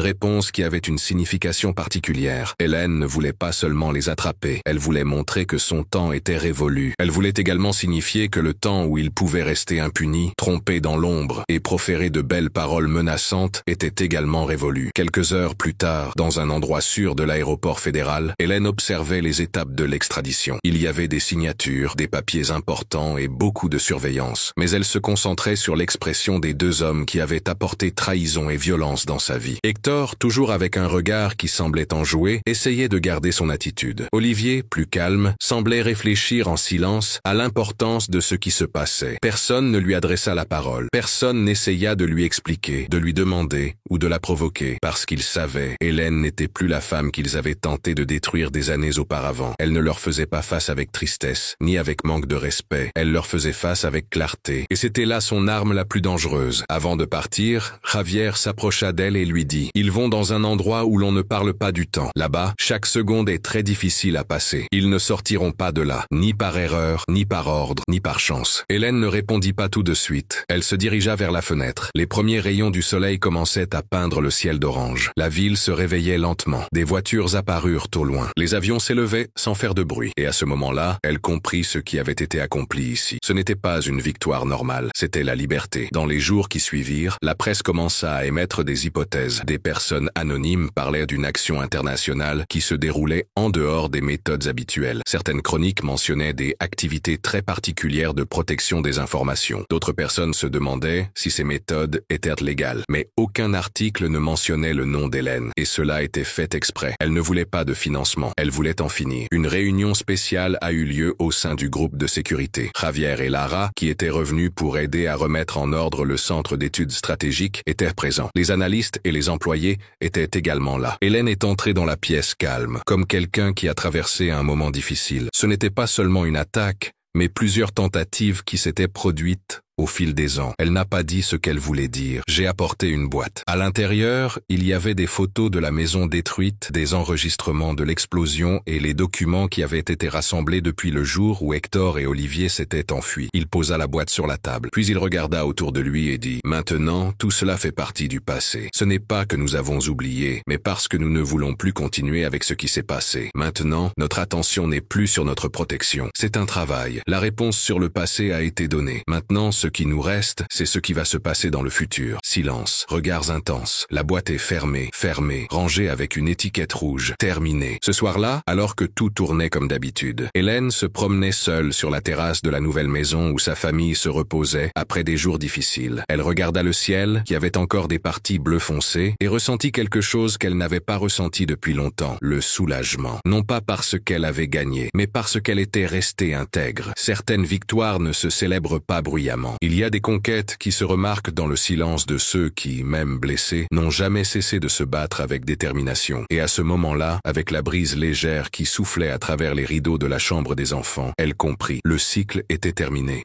réponse qui avait une signification particulière. Hélène ne voulait pas seulement les attraper. Elle voulait montrer que son temps était révolu. Elle voulait également signifier que le temps où il pouvait rester impuni, trompé dans l'ombre et proférer de belles paroles menaçantes était également révolu. Quelques heures plus tard, dans un endroit sûr de l'aéroport fédéral, Hélène observait les étapes de l'extradition. Il y avait des signatures, des papiers importants et beaucoup de surveillance. Mais elle se concentrait sur l'expression des deux hommes qui avaient apporté trahison et violence dans sa vie. Hector, toujours avec un regard qui semblait enjoué, essayait de garder son attitude. Olivier, plus calme, semblait réfléchir en silence à l'importance de ce qui se passait. Personne ne lui adressa la parole. Personne n'essaya de lui expliquer, de lui demander ou de la provoquer, parce qu'ils savaient, Hélène n'était plus la femme qu'ils avaient tenté de détruire des années auparavant. Elle ne leur faisait pas face avec tristesse, ni avec manque de respect. Elle leur faisait face avec clarté. Et c'était là son arme la plus dangereuse. Avant de partir, Javier s'approcha d'elle et lui dit « Ils vont dans un endroit où l'on ne parle pas du temps. Là-bas, chaque seconde est très difficile à passer. Ils ne sortiront pas de là, ni par erreur, ni par ordre, ni par chance. » Hélène ne répondit pas tout de suite. Elle se dirigea vers la fenêtre. Les premiers rayons du soleil commençaient à peindre le ciel d'orange. La ville se réveillait lentement. Des voitures apparurent au loin. Les avions s'élevaient sans faire de bruit. Et à ce moment-là, elle comprit ce qui avait été accompli ici. Ce n'était pas une victoire normale, c'était la liberté. Dans les jours qui suivirent, la presse commença à émettre des hypothèses. Des personnes anonymes parlaient d'une action internationale qui se déroulait en dehors des méthodes habituelles. Certaines chroniques mentionnaient des activités très particulières de protection des informations. D'autres personnes se demandaient si ces méthodes étaient légales. Mais aucun article ne mentionnait le nom d'Hélène. Et cela était fait exprès. Elle ne voulait pas de financement. Elle voulait en finir. Une réunion spéciale a eu lieu au sein du groupe de sécurité. Javier et Lara, qui étaient revenus pour aider à remettre en ordre le centre d'études stratégiques, étaient présents. Les analystes et les employés étaient également là. Hélène est entrée dans la pièce calme, comme quelqu'un qui a traversé un moment difficile. Ce n'était pas seulement une attaque, mais plusieurs tentatives qui s'étaient produites au fil des ans. Elle n'a pas dit ce qu'elle voulait dire. J'ai apporté une boîte. À l'intérieur, il y avait des photos de la maison détruite, des enregistrements de l'explosion et les documents qui avaient été rassemblés depuis le jour où Hector et Olivier s'étaient enfuis. Il posa la boîte sur la table, puis il regarda autour de lui et dit « Maintenant, tout cela fait partie du passé. Ce n'est pas que nous avons oublié, mais parce que nous ne voulons plus continuer avec ce qui s'est passé. Maintenant, notre attention n'est plus sur notre protection. C'est un travail. La réponse sur le passé a été donnée. Maintenant, ce qui nous reste, c'est ce qui va se passer dans le futur. Silence, regards intenses. La boîte est fermée, rangée avec une étiquette rouge. Terminée. Ce soir-là, alors que tout tournait comme d'habitude, Hélène se promenait seule sur la terrasse de la nouvelle maison où sa famille se reposait après des jours difficiles. Elle regarda le ciel, qui avait encore des parties bleu foncé, et ressentit quelque chose qu'elle n'avait pas ressenti depuis longtemps. Le soulagement. Non pas parce qu'elle avait gagné, mais parce qu'elle était restée intègre. Certaines victoires ne se célèbrent pas bruyamment. Il y a des conquêtes qui se remarquent dans le silence de ceux qui, même blessés, n'ont jamais cessé de se battre avec détermination. Et à ce moment-là, avec la brise légère qui soufflait à travers les rideaux de la chambre des enfants, elle comprit. Le cycle était terminé.